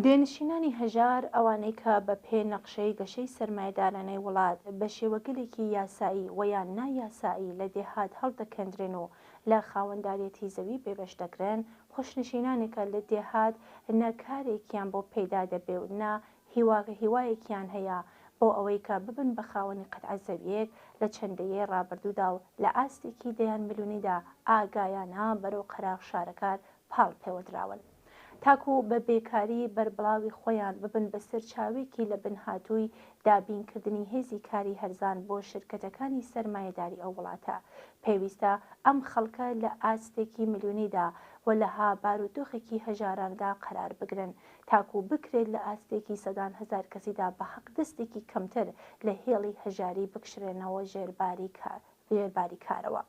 Speaker 1: دێنشینانی هەژار ئەوانەی کە بە پێ نەقشەی گەشەی سەرمایەدارانەی وڵات بە شێوەگەلێکی یاسایی و یان نایاسایی لە دێهات هەڵدەکەندرێن و لە خاوەنداریەتی زەوی بێبەش دەکرێن، خۆشنشینانێکە لە دێهات نەکارێکیان بۆ پەیدا دەبێ و نا هیوایەکیان هەیە بۆ ئەوەی کە ببن بە خاوەنی قەتعە زەویەک لە چەندەیە ڕابردوودا و لە ئاستێکی دەیان ملیۆنیدا ئاگایانە بەرەو قەراق شارەکان پاڵ پێوەدراون، تاکو بە بێکاری بەربڵاوی خۆیان ببن بە سەرچاوێکی لە بنهاتووی دابینکردنی هێزی کاری هەرزان بۆ شرکەتەکانی سەرمایەداری ئەو وڵاتە. پێویستە ئەم خەڵکە لە ئاستێکی ملیۆنیدا و لەها بارودۆخێکی هەژاراندا قەرار بگرن، تاکو بکرێت لە ئاستێکی سەدان هەزار کەسیدا بە حەق دەستێکی کەمتر لە هێڵی هەژاری بکشرێنەوە ژێرباری کارەوە.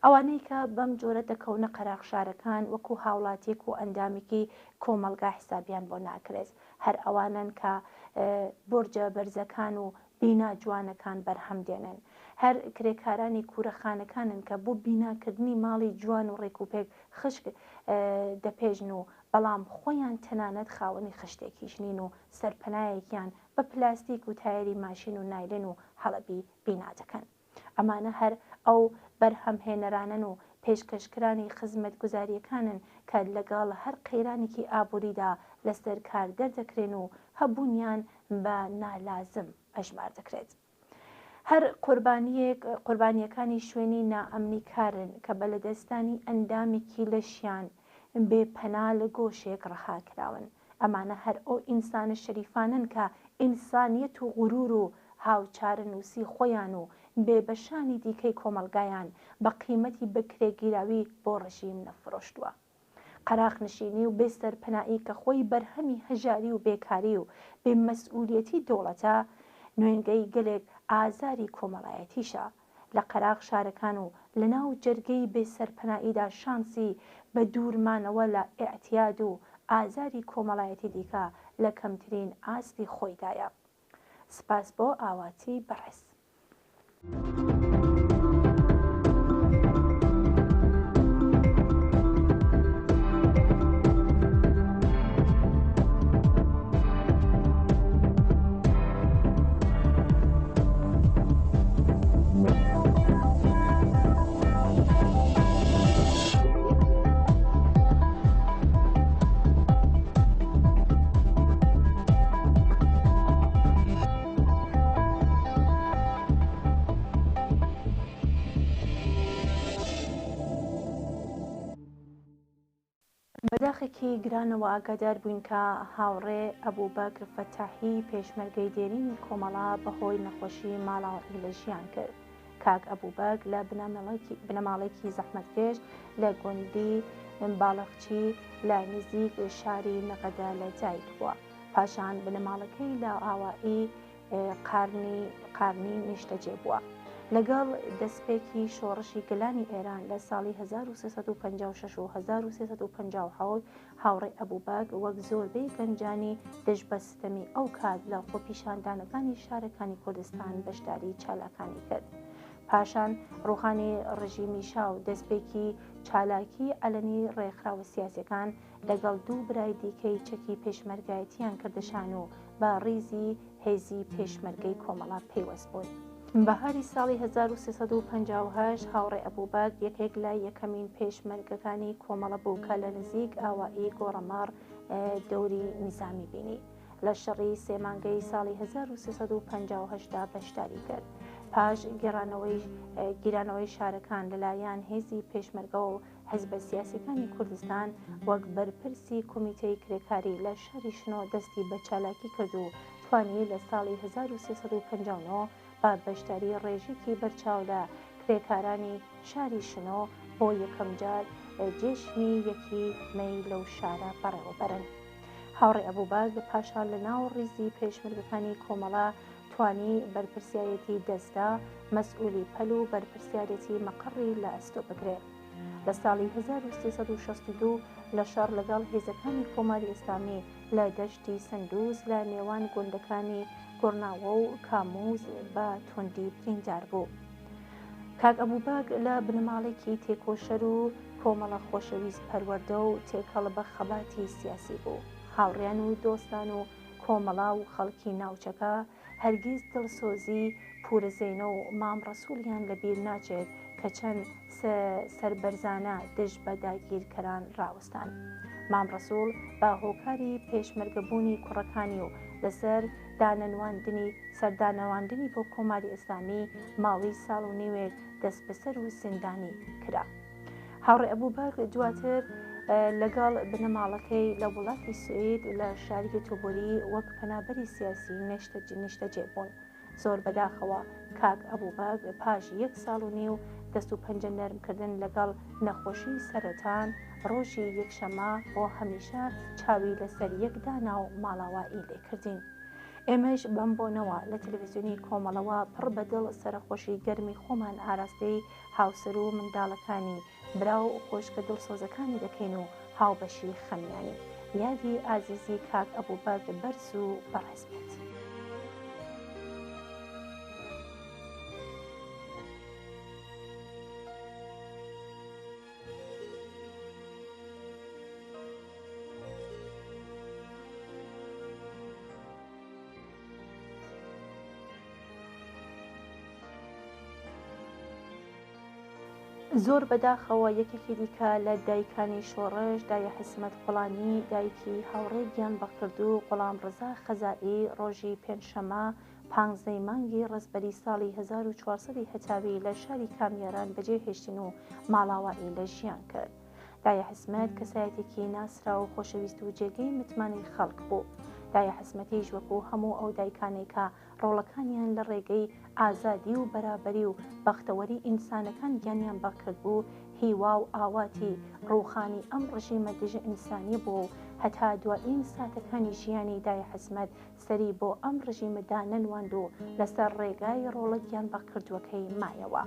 Speaker 1: ئەوانەی کە بەم جۆرە دەکەونە قەراق شارەکان وەکو هاوڵاتیەک و ئەندامێکی کۆمەلگا حسابیان بۆ ناکرێت، هەر ئەوانن کە بورجە بەرزەکان و بینا جوانەکان بەرهەم دێنن، هەر کرێکارانی کوورەخانەکانن کە بۆ بیناکردنی ماڵی جوان و ڕێکوپێک خشک دەپێژن و بەڵام خۆیان تەنانەت خاوەنی خشتێکیش نین و سەرپەنایەکیان بە پلاستیک و تایری ماشین و نایلن و هەڵەبی بینا دەکەن. ئەمانە هەر ئەو بەرهەمهێنەرانن و پێشکەشکرانی خزمەتگوزاریەکانن کە لەگەڵ هەر قەیرانێکی ئابووریدا لەسەر کار دەردەکرێن و هەبوونیان بە نالازم ئەژمار دەکرێت. هەر قوربانیەکانی شوێنی نائەمنی کارن کە بە لەدەستانی ئەندامێکی لەشیان بێپەنا لە گۆشێک ڕەها کراون. ئەمانە هەر ئەو ئینسانە شەریفانن کە ئینسانیەت و غورور و هاوچارە نووسی خۆیان و بێبەشانی دیکەی کۆمەلگایان بە قیمەتی بکرێگیراوی بۆ ڕژیم نەفرۆشتووە. قەراقنشینی و بێسەرپەنایی کە خۆی بەرهەمی هەژاری و بێکاری و بێمەسئولیەتی دەوڵەتە، نوێنگەی گەلێک ئازاری کۆمەڵایەتیشە. لە قەراق شارەکان و لە ناو جەرگەی بێسەرپەناییدا شانسی بە دوورمانەوە لە ئێعتیاد و ئازاری کۆمەڵایەتی دیکە لە کەمترین ئاستی خۆیدایە. سپاس بۆ ئاواتی بەڕێز. بەداخێکی گرانەوە ئاگادار بووین کە هاوڕێ ئەبوبەکر فەتاحی پێشمەرگەی دێرینی کۆمەڵا بەهۆی نەخۆشی ماڵاوی لە ژیان کرد. کاک ئەبوبەکر لە بنەماڵێکی زەحمەتکێش لە گوندی باڵەخچی لە نزیک شاری نەقەدە لە دایک بووە. پاشان بنەماڵەکەی لە ئاوایی قارنی نیشتەجێ بووە. لەگەڵ دەستپێکی شۆڕشی گەلانی ئێران لە ساڵی 1356 و 1357 هاوڕێ ئەبوبەکر وەک زۆربەی گەنجانی دژبەستەمی ئەو کات لە خۆپیشاندانەکانی شارەکانی کوردستان بەشداری چالاکانی کرد. پاشان ڕوخانی ڕژیمی شاو دەستپێکی چالاکی ئەلەنی ڕێکخراوە سیاسیەکان لەگەڵ دوو برای دیکەی چەکی پێشمەرگایەتیان کردشان و بە ڕیزی هێزی پێشمەرگەی کۆمەڵا پەیوەست بوون. بەهاری ساڵی 1358 هاوڕێ ئەبوبەکر یەکێک لە یەکەمین پێشمەرگەکانی کۆمەڵە بوو کە لە نزیک ئاوایی گۆڕەماڕ دەوری نیزامی بینی لە شەڕی سێمانگەی ساڵی 1358دا بەشداری کرد. پاش گیرانەوەی شارەکان لەلایەن هێزی پێشمەرگە و حیزبە سیاسیەکانی کوردستان وەک بەرپرسی کۆمیتەی کرێکاری لە شاری شنۆ دەستی بە چالاکی کرد و توانی لە ساڵی 1359 با بەشداری ڕێژێکی بەرچاو لە کرێکارانی شاری شنۆ بۆ یەکەم جار جێژنی یەکی مەی لەو شارە بەڕێوەبەرن. هاوڕێ ئەبوبەکر پاشان لە ناو ڕیزی پێشمەرگەکانی کۆمەڵا توانی بەرپرسیارەتی دەستدا مەسئولی پەل و بەرپرسیارەتی مەقڕی لە ئەستۆ بگرێت. لە ساڵی 1362 لە شەڕ لەگەڵ هێزەکانی کۆماری ئیسلامی لە دەشتی سندوز لە نێوان گوندەکانی گۆڕناوە و کاموز بە توندی بریندار بوو. کاک ئەبوبەکر لە بنەماڵێکی تێکۆشەر و کۆمەڵە خۆشەویست پەروەردە و تێکەڵ بە خەباتی سیاسی بوو. هاوڕێیان و دۆستان و کۆمەڵا و خەڵکی ناوچەکە هەرگیز دڵسۆزی پورەزەینە و مام ڕەسوولیان لەبیر ناچێت کە چەند سەربەرزانە دژ بە داگیرکەران ڕاوەستان. مام ڕەسوول بە هۆکاری پێشمەرگەبوونی کوڕەکانی و لەسەر سەردانەواندنی بۆ کۆماری ئیسلامی ماوەی ساڵ و نیوێک دەست بەسەر و زیندانی کرا. هاوڕێ ئەبوبەکر دواتر لەگەڵ بنەماڵەکەی لە وڵاتی سوئید لە شاری تۆبۆلی وەک پەنابەری سیاسی نیشتەجێ بوون. زۆر بەداخەوە کاک ئەبوبەکر پاش 1 ساڵ و نیو دەست و پەنجە نەرمکردن لەگەڵ نەخۆشی سەرەتان ڕۆژی یەکشەمە بۆ هەمیشە چاوی لەسەر یەکدانا و ماڵاوایی لێکردین. ئێمەش بەم بۆنەوە لە تەلەڤیزیۆنی کۆمەڵەوە پڕ بەدڵ سەرخۆشی گەرمی خۆمان ئاراستەی هاوسەر و منداڵەکانی برا و خۆشکە دڵسۆزەکانی دەکەین و هاوبەشی خەمیانی. یادی ئازیزی کاک ئەبوبەکر بەرز و بەڕێز بێت. زۆر بەداخەوە یەکێکی دیکە لە دایکانی شۆڕش دایە حسمەت قوڵانی دایکی هاوڕێ گیان بەخکردو قوڵام ڕزا خەزائی ڕۆژی پێنجشەمە 15 مانگی ڕەزبەری ساڵی 1400 هەتاوی لە شاری کامیاران بەجێهێشتن و ماڵاوایی لە ژیان کرد. دایە حسمەت کەسایەتێکی ناسرا و خۆشەویست و جێگەی متمانی خەڵک بوو. دایە حسمەتیش وەکو هەموو ئەو دایکانەی کە ڕۆڵەکانیان لە ڕێگەی ئازادی و بەرابەری و بەختەوەری ئینسانەکان گیانیان بەکرد بوو، هیوا و ئاواتی ڕووخانی ئەم ڕژیمە دژە ئینسانی بوو و هەتا دوایین ساتەکانی ژیانی دایە حسمەت سەری بۆ ئەم ڕژیمەدا نەنواند و لەسەر ڕێگای ڕۆڵە گیان بەکردوەکەی مایەوە.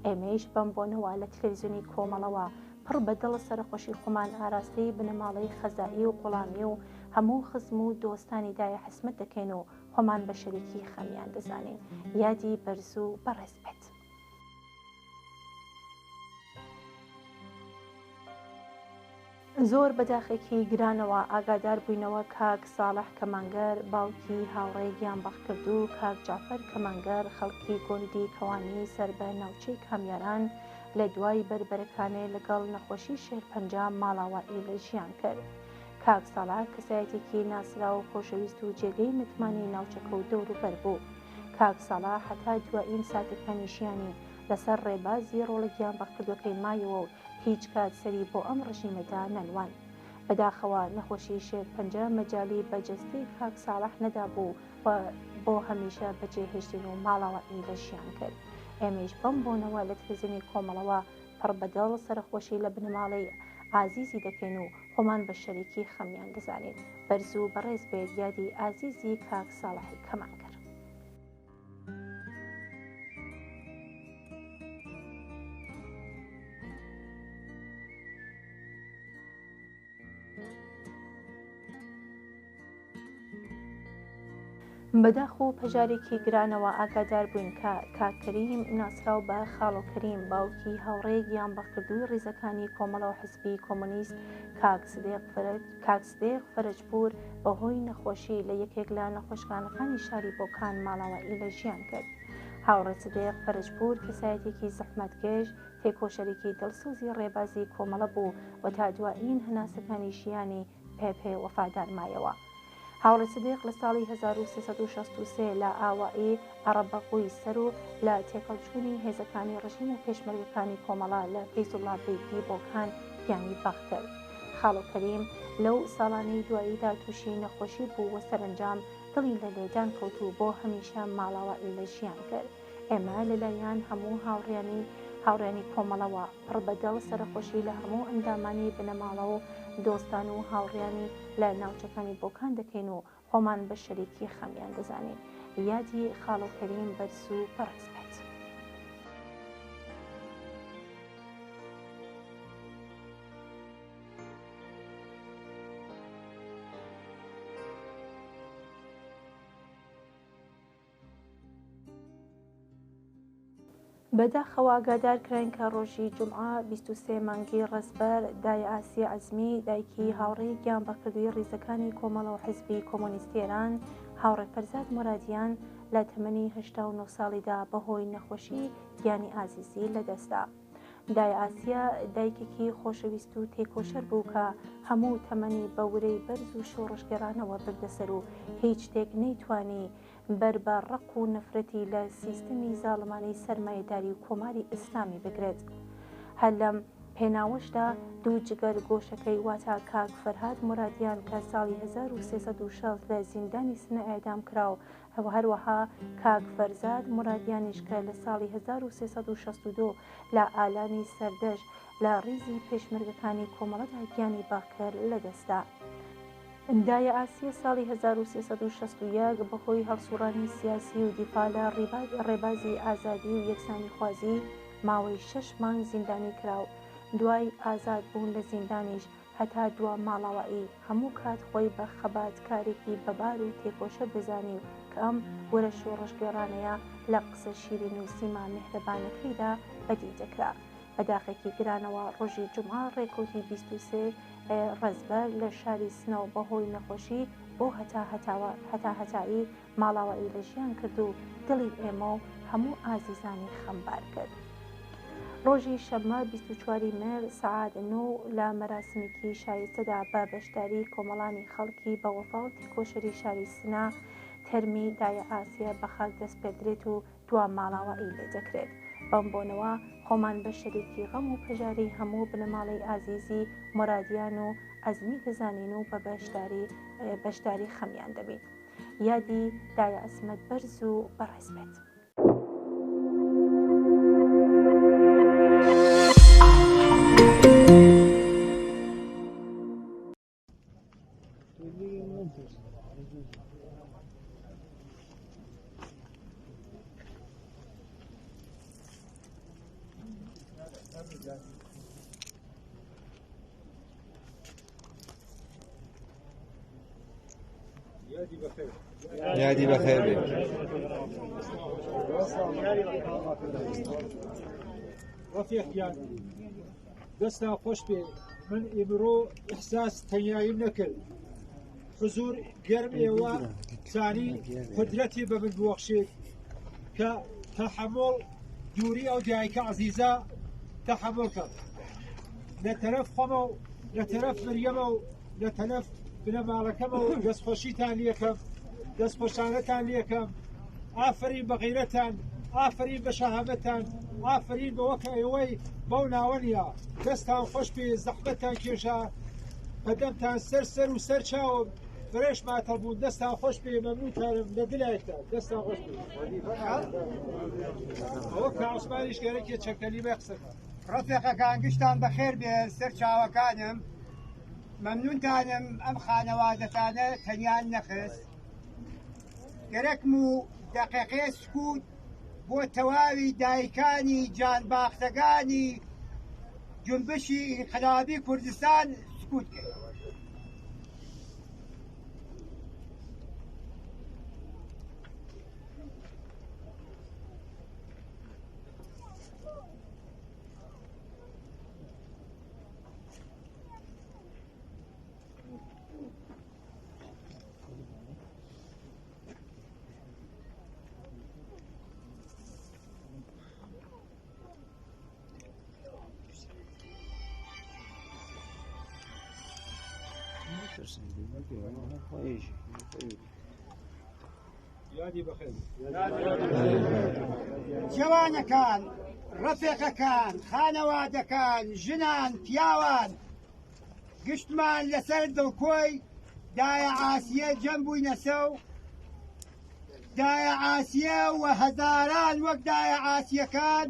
Speaker 1: ئێمەش بەم بۆنەوە لە تەلەڤیزیۆنی کۆمەڵەوە پڕ بەدڵ سەرخۆشی خۆمان ئاراستەی بنەماڵەی خەزائی و قوڵامی و هەموو خزم و دۆستانی دایە حسمەت دەکەین و خۆمان بە شەریکی خەمیان دەزانین. یادی بەرز و بەڕێز بێت. زۆر بەداخێکی گرانەوە ئاگادار بووینەوە کاک ساڵح کەمانگەر باوکی هاوڕێ گیان بەخکرد و کاک جعفەر کەمانگەر خەڵکی گوندی کەوانی سەر بە ناوچەی کامیاران لە دوای بربەرەکانێ لەگەڵ نەخۆشی شێرپەنجە ماڵاوایی لە ژیان کرد. کاک ساڵح کەسایەتێکی ناسرا و خۆشەویست و جێگەی متمانی ناوچەکە و دەوروبەر بوو. کاک ساڵح هەتا دوایین ساتەکانی ژیانی لەسەر ڕێبازی ڕۆڵە گیان بەخکردوەکەی مایەوە و هیچ کات سەری بۆ ئەم ڕژیمەدا نەنوان. بەداخەوە نەخۆشی شێر پەنجە مەجالی بەجەستی کاک ساڵح نەدابوو و بۆ هەمیشە بەجێهێشتن و ماڵاوەئی لە ژیان کرد. ئێمەش بەم بۆنەوە لە تلڤیزیۆنی کۆمەڵەوە پڕ بەدڵ سەرخۆشی لە بنەماڵەی ئازیزی دەکەین و خۆمان بە شەریکی خەمیان دەزانین. بەرز و بەڕێز بێت یادی ئازیزی کاک ساڵحی کەمان کرد. بەداخ و پەژارێکی گرانەوە ئاگادار بووین کە کاکەریم ناسراو بە خاڵۆکەریم باوکی هاوڕێی گیان بەکردووی ڕیزەکانی کۆمەڵە و حزبی کۆمۆنیست کاک سدێق فەرجپور بەهۆی نەخۆشی لە یەکێک لە نەخۆشخانەکانی شاری بۆکان ماڵاوایی لە ژیان کرد. هاوڕێ سدێق فەرجپور کەسایەتێکی زەحمەتکێش تێکۆشەرێکی دڵسوزی ڕێبازی کۆمەڵە بوو و تا دوایین هەناسەکانی ژیانی پێ وەفادار مایەوە. هاوڕێ سدێق لە ساڵی 1363 لە ئاوایی عەرەبەقووی سەر و لە تێکەڵچوونی هێزەکانی ڕژیم و پێشمەرگەکانی کۆمەڵە لە فەیزوڵڵا بەیگی بۆکان گیانی باخ کرد. خاڵۆکەریم لەو ساڵانەی دواییدا تووشی نەخۆشی بوو و سەرنجام دڵی لە لێدان کەوت و بۆ هەمیشە ماڵاوایی لە ژیان کرد. ئێمە لەلایەن هەموو هاوڕێنی کۆمەڵەوە پڕ بەدڵ سەرخۆشی لە هەموو ئەندامانی بنەماڵە و دۆستان و هاوڕێیانی لە ناوچەکانی بۆکان دەکەین و خۆمان بە شەریکی خەمیان دەزانین. یادی خاڵۆکەریم بەرز و بەڕێز بێت. بەداخەوە ئاگادار کرێن کە ڕۆژی جومعە 23 مانگی ڕەزبەر دایە ئاسی عەزمی دایکی هاوڕێی گیان بەکردووی ڕیزەکانی کۆمەڵە و حیزبی کۆمۆنیستی ئێران هاوڕێ فەرزاد مورادیان لە تەمەنی 89 ساڵیدا بەهۆی نەخۆشی گیانی ئازیزی لەدەستدا. دایە ئاسیە دایکێکی خۆشەویست و تێکۆشەر بوو کە هەموو تەمەنی بە ورەی بەرز و شۆڕشگەرانەوە بردەسەر و هیچ شتێک نەیتوانی بەر بە ڕق و نەفرەتی لە سیستەمی زاڵمانەی سەرمایەداری و کۆماری ئیسلامی بگرێت. هەر لەم پێناوەشدا دوو جگەر گۆشەکەی واتە کاک فەرهاد مورادیان کە ساڵی 1360 لە زیندانی سنە ئێدام کراو هەروەها کاک فەرزاد مورادیانیش کە لە ساڵی 1362 لە ئالانی سەردەش لە ڕیزی پێشمەرگەکانی کۆمەڵەدا گیانی باکرد لەدەستدا. دایە ئاسیە ساڵی 1361 بەهۆی هەڵسوڕانی سیاسی و دیفاع لە ڕێبازی ئازادی و یەکسانی خوازی ماوەی 6 مانگ زیندانی کراو. دوای ئازاد بوون لە زیندانیش هەتا دووە ماڵاوایی هەموو کات خۆی بە خەباتکارێکی بەبار و تێکۆشە بزانی و کە ئەم وەرە شۆڕشگەرانەیە لە قسە شیرین و سیما میهرەبانەکەیدا بەدی دەکرا. بەداخێکی گرانەوە ڕۆژی جومعە ڕێکەوتی 23 ڕەزبەر لە شاری سنەوە بەهۆی نەخۆشی بۆ هەتایی ماڵاوایی لە ژیان کرد و دڵی ئێمە و هەموو ئازیزانی خەمبار کرد. ڕۆژی شەمە 24 مێر سەعات 9 لە مەراسمێکی شایستەدا بە بەشداری کۆمەڵانی خەڵکی بە وەفاوەتی کۆشەری شاری سنە تەرمی دایە ئاسیە بە خاک دەست پێدرێت و دوا ماڵاوایی لێ دەکرێت. بەم بۆنەوە خۆمان بە شەریکی غەم و پەژاری هەموو بنەماڵەی ئازیزی مورادیان و ئەزمی دەزانین و بە بەشداری خەمیان دەبین. یادی دایە ئەسمەت بەرز و بەڕێز بێت.
Speaker 4: یادی بەخێر بێت.
Speaker 5: ڕەفیقیان دەستا خۆش بێ من ئیمڕۆ ئیحساس تەنیاییم نەکرد. حزور گەرم ئێوە زانی قودرەتی بە من ببەخشێت کە تەحەمڵ دووری ئەو دایکە عەزیزە تەحەمڵ کەم لە تەرەف خۆمە و لە تەرەف مەریەمە و لە تەرەف بنەماڵەکەمە و دەستخۆشیتان لێکەم دەستخۆشانەتان لێکەم. ئافرین بە غەیرەتان، ئافرین بە شەهامەتان، ئافرین بەوە کە ئێوەی بەو ناوەنیە دەستان خۆش بێ زەحمەتان کێشە قەدەمتان سەر و سەر چاوە فرێش ماتەڵ بوون دەستان خۆش پێ مەمنونتانم لە دلایەتان دەستان خۆش پێ ئەوە کە عوسمانیش گەرەکێ چەند کەلیمە قسەکە
Speaker 6: ڕەفیقەکان گشتان بەخێر بێ سەر چاوەکانم مەمنونتانم ئەم خانەوادەتانە تەنیان نەخست گەرەکم و دەقیقێ سکوت بۆ تەواوی دایکانی جانباختەکانی جنبشی ئینقلابی کوردستان سکوت کرد
Speaker 5: یادی بەخێر
Speaker 6: جوانەکان ڕەفیقەکان خانەوادەکان ژنان پیاوان گشتمان لەسەر دڵکۆی دایە ئاسیە جەم بووینە سەو دایە ئاسیە و هەزاران وەک دایە ئاسیەکان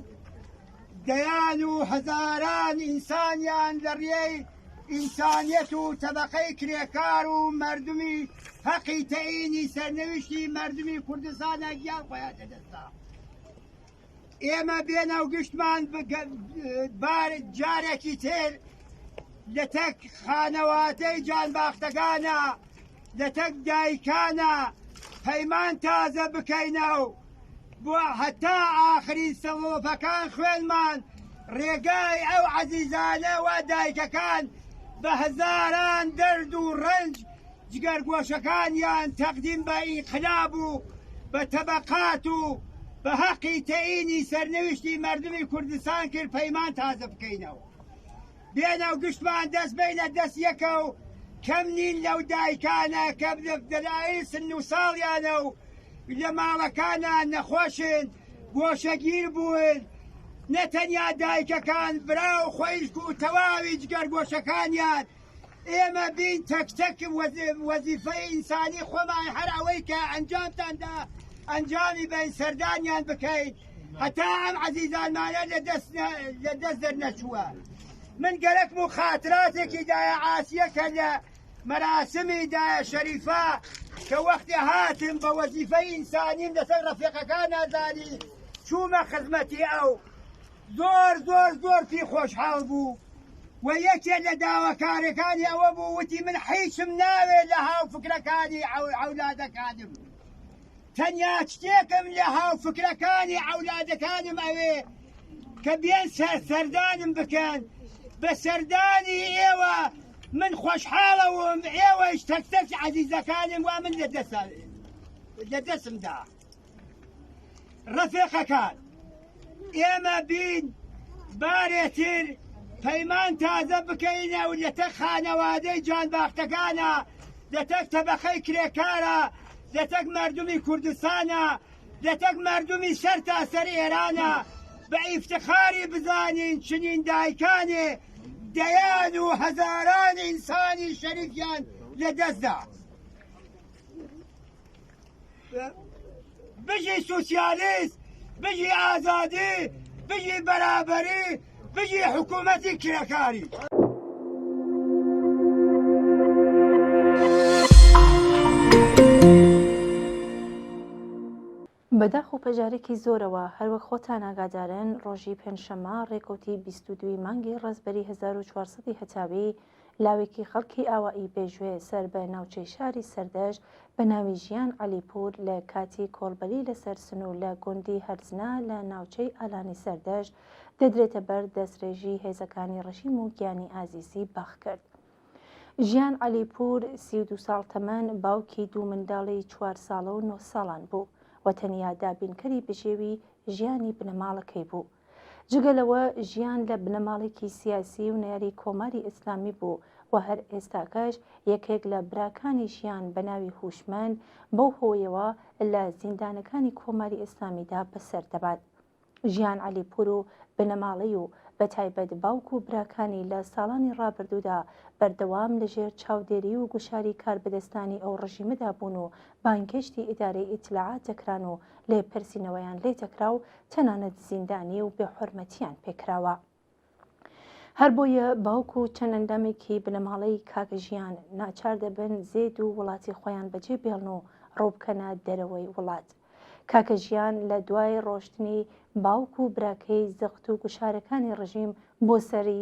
Speaker 6: دەیان و هەزاران ئینسانیان لە ڕێی ئینسانیەت و تەبەقەی کرێکار و مردمی حەقی تەعینی سەرنەوشتی مردمی کوردستانە گیان خۆیان دەدەستا ئێمە بێنە و گشتمان جارێکی تر لە تەک خانەواتەی جانباختەکانە لە تەک دایکانە پەیمان تازە بکەینە و بۆ هەتا ئاخرین سەڵۆپەکان خوێنمان ڕێگای ئەو عەزیزانە و دایکەکان بە هەزاران دەرد و ڕەنج جگەرگۆشەکانیان تەقدیم بە ئینقلاب و بە تەبەقات و بە حەقی تەعینی سەرنەوشتی مردمی کوردستان کرد پەیمان تازە بکەینەوە بێنە و گشتمان دەست بینە دەست یەکە و کەم نین لەو دایکانە کە دەلایل سن و ساڵیانە و لە ماڵەکانە نەخۆشن گۆشەگیر بوون نەتەنیا دایکەکان برا و خۆیشک و تەواوی جگەرگۆشەکانیان ئێمە بین تەک وەزیفەی ئینسانی خۆمان هەر ئەوەی کە ئەنجامتاندا ئەنجامی بین سەردانیان بکەین هەتا ئەم عەزیزانمانە لە دەست دەرنەچووە من گەرەکم و خاتراتێکی دایە ئاسیە کە لە مەراسمی دایە شەریفە کە وەختی هاتم بە وەزیفەی ئینسانیم لەسەر ڕەفیقەکان نازانی چوومە خزمەتی ئەو زۆر پێی خۆشحاڵ بوو و یەکێک لە داواکارەکانی ئەوە بوو وتی من هیچم ناوێت لە هاوفکرەکانی ئەولادەکانم تەنیا شتێکم لە هاوفکرەکانی ئەولادەکانم ئەوێ کە بێن سەردانم بکەن بە سەردانی ئێوە من خۆشحاڵەوم ئێوەش تەک عەزیزەکانم وا من لە دەستمدا ڕەفیقەکان ئێمە بین بارێتر پەیمان تازە بکەینە و لە تەک خانەوادەی جانباختەکانە لە تەک تەبەقەی کرێکارە لە تەک مردمی کوردستانە لە تەک مردمی سەر تا سەر ئێرانە بە ئیفتخاری بزانین چنین دایکانێ دەیان و هەزاران ئینسانی شەریفیان لە دەستدا بژی سوسیالیست بژی ئازادی بژی بەرابەری بژی حکوومەتی کرێکاری
Speaker 1: بەداخ و پەژارێکی زۆرەوە هەروەک خۆتان ئاگادارن ڕۆژی پێنجشەممە ڕێکوتی 22 مانگی ڕەزبەری 1400 هەتاوی لاوێکی خەڵکی ئاوایی بێژوێ سەر بە ناوچەی شاری سەردەشت بە ناوی ژیان عەلیپور لە کاتی کۆڵبەری لەسەر سنوور لە گوندی هەرزنا لە ناوچەی ئالانی سەردەشت دەدرێتە بەر دەستڕێژی هێزەکانی ڕەشیم و گیانی ئازیزی باخ کرد. ژیان عەلیپور 32 ساڵ تەمەن باوکی دوو منداڵی 4 ساڵە و 9 ساڵان بوو و تەنیا دابینکەری بژێوی ژیانی بنەماڵەکەی بوو. جگەلەوە ژیان لە بنەماڵێکی سیاسی و نەیاری کۆماری ئیسلامی بوو و هەر ئێستاکەش یەکێک لە براکانی ژیان بە ناوی هوشمەند بەو هۆیەوە لە زیندانەکانی کۆماری ئیسلامیدا بەسەر دەبات. ژیان عەلیپور و بنەماڵەی و بەتایبەت باوک و براکانی لە ساڵانی ڕابردوودا بەردەوام لەژێر چاودێری و گوشاری کاربەدەستانی ئەو ڕژیمەدا بوون و بانگهێشتی ئیدارەی ئیتلاعات دەکران و لێپرسینەوەیان لێ دەکرا و تەنانەت زیندانی و بێحورمەتیان پێکراوە. هەر بۆیە باوک و چەند ئەندامێکی بنەماڵەی کاکەژیان ناچار دەبن زێد و وڵاتی خۆیان بەجێ بێڵن و ڕووبکەنە دەرەوەی وڵات. کاکەژیان لە دوای ڕۆشتنی باوک و براکەی زەخت و گوشارەکانی ڕژیم بۆ سەری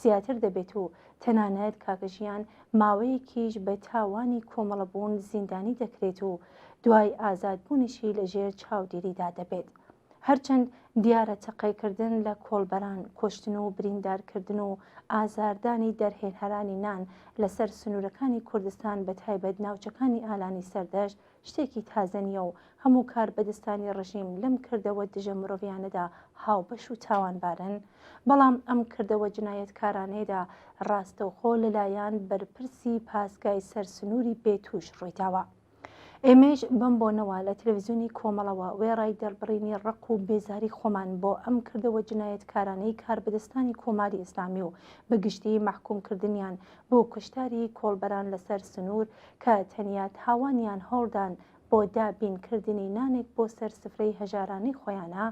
Speaker 1: زیاتر دەبێت و تەنانەت کاکەژیان ماوەیەکیش بە تاوانی کۆمەڵەبوون زیندانی دەکرێت و دوای ئازادبوونیشی لەژێر چاودێریدا دەبێت. هەرچەند دیارە تەقەیکردن لە کۆڵبەران، کوشتن و بریندارکردن و ئازاردانی دەرهێنەرانی نان لەسەر سنوورەکانی کوردستان بەتایبەت ناوچەکانی ئالانی سەردەشت شتێکی تازە نییە و هەموو کاربەدەستانی ڕژیم لەم کردەوە دژە مرۆڤیانەدا هاوبەش و تاوانبارن، بەڵام ئەم کردەوە جنایەتکارانەیەدا ڕاستەوخۆ لەلایەن بەرپرسی پاسگای سەرسنووری بێتوش ڕوویداوە. ئێمەش بەم بۆنەوە لە تەلەڤیزیۆنی کۆمەڵەوە وێڕای دەربڕینی ڕق و بێزاری خۆمان بۆ ئەم کردەوە جنایەتکارانەی کاربەدەستانی کۆماری ئیسلامی و بەگشتی مەحکومکردنیان بۆ کوشتاری کۆڵبەران لەسەر سنوور کە تەنیا تاوانیان هەوڵدان بۆ دابینکردنی نانێک بۆ سەر سفرەی هەژارانەی خۆیانە،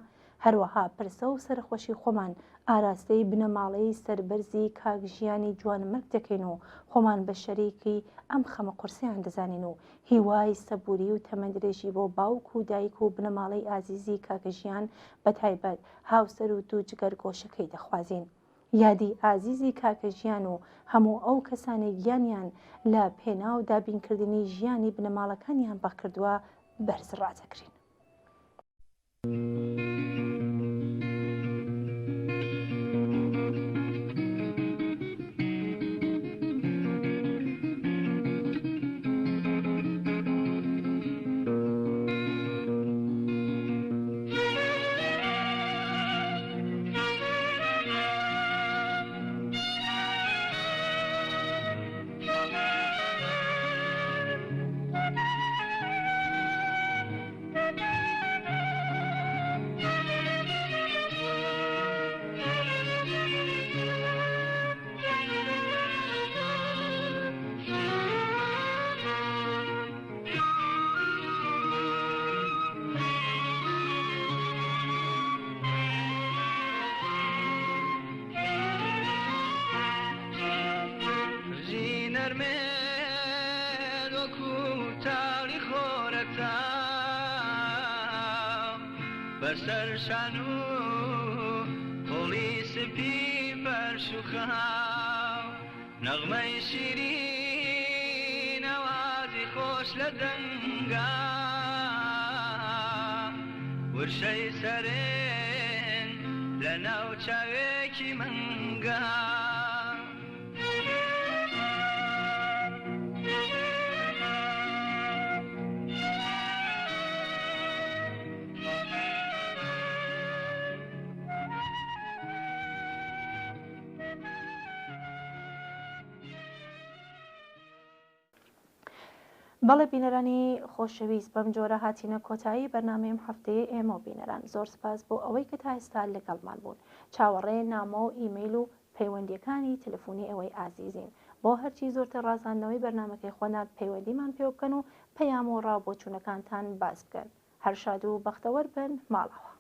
Speaker 1: هەروەها پرسە و سەرخۆشی خۆمان ئاراستەی بنەماڵەی سەربەرزی کاکژیانی جوانمەرگ دەکەین و خۆمان بە شەریکی ئەم خەمە قورسیان دەزانین و هیوای سەبووری و تەمەندرێژی بۆ باوک و دایک و بنەماڵەی ئازیزی کاکەژیان بەتایبەت هاوسەر و دوو جگەرگۆشەکەی دەخوازین. یادی ئازیزی کاکەژیان و هەموو ئەو کەسانی گیانیان لە پێناو دابینکردنی ژیانی بنەماڵەکانیان بەکردووە بەرز ڕادەگرین.
Speaker 3: بەسەر شان و پۆلیس پی بەرش و خاو نەغمەی شیرین ئەوازی خۆش لە دەنگا ورشەی سەرێن لە ناو چاوێکی منگا
Speaker 1: بەڵێ بینەرانی خۆشەویست، بەم جۆرە هاتینە کۆتایی بەرنامەیەم هەفتەیە ئێمە و بینەران. زۆر سپاس بۆ ئەوەی کە تا ئێستا لەگەڵمان بوون. چاوەڕێ نامە و ئیمەیل و پەیوەندیەکانی تەلەفۆنی ئەوەی ئازیزین. بۆ هەرچی زۆرتر ڕازاندنەوەی بەرنامەکەی خۆنار پەیوەندیمان پێ بکەن و پەیام و ڕابۆچوونەکانتان باس بکەن. هەر شاد و بەختەوەر بن ماڵەوە.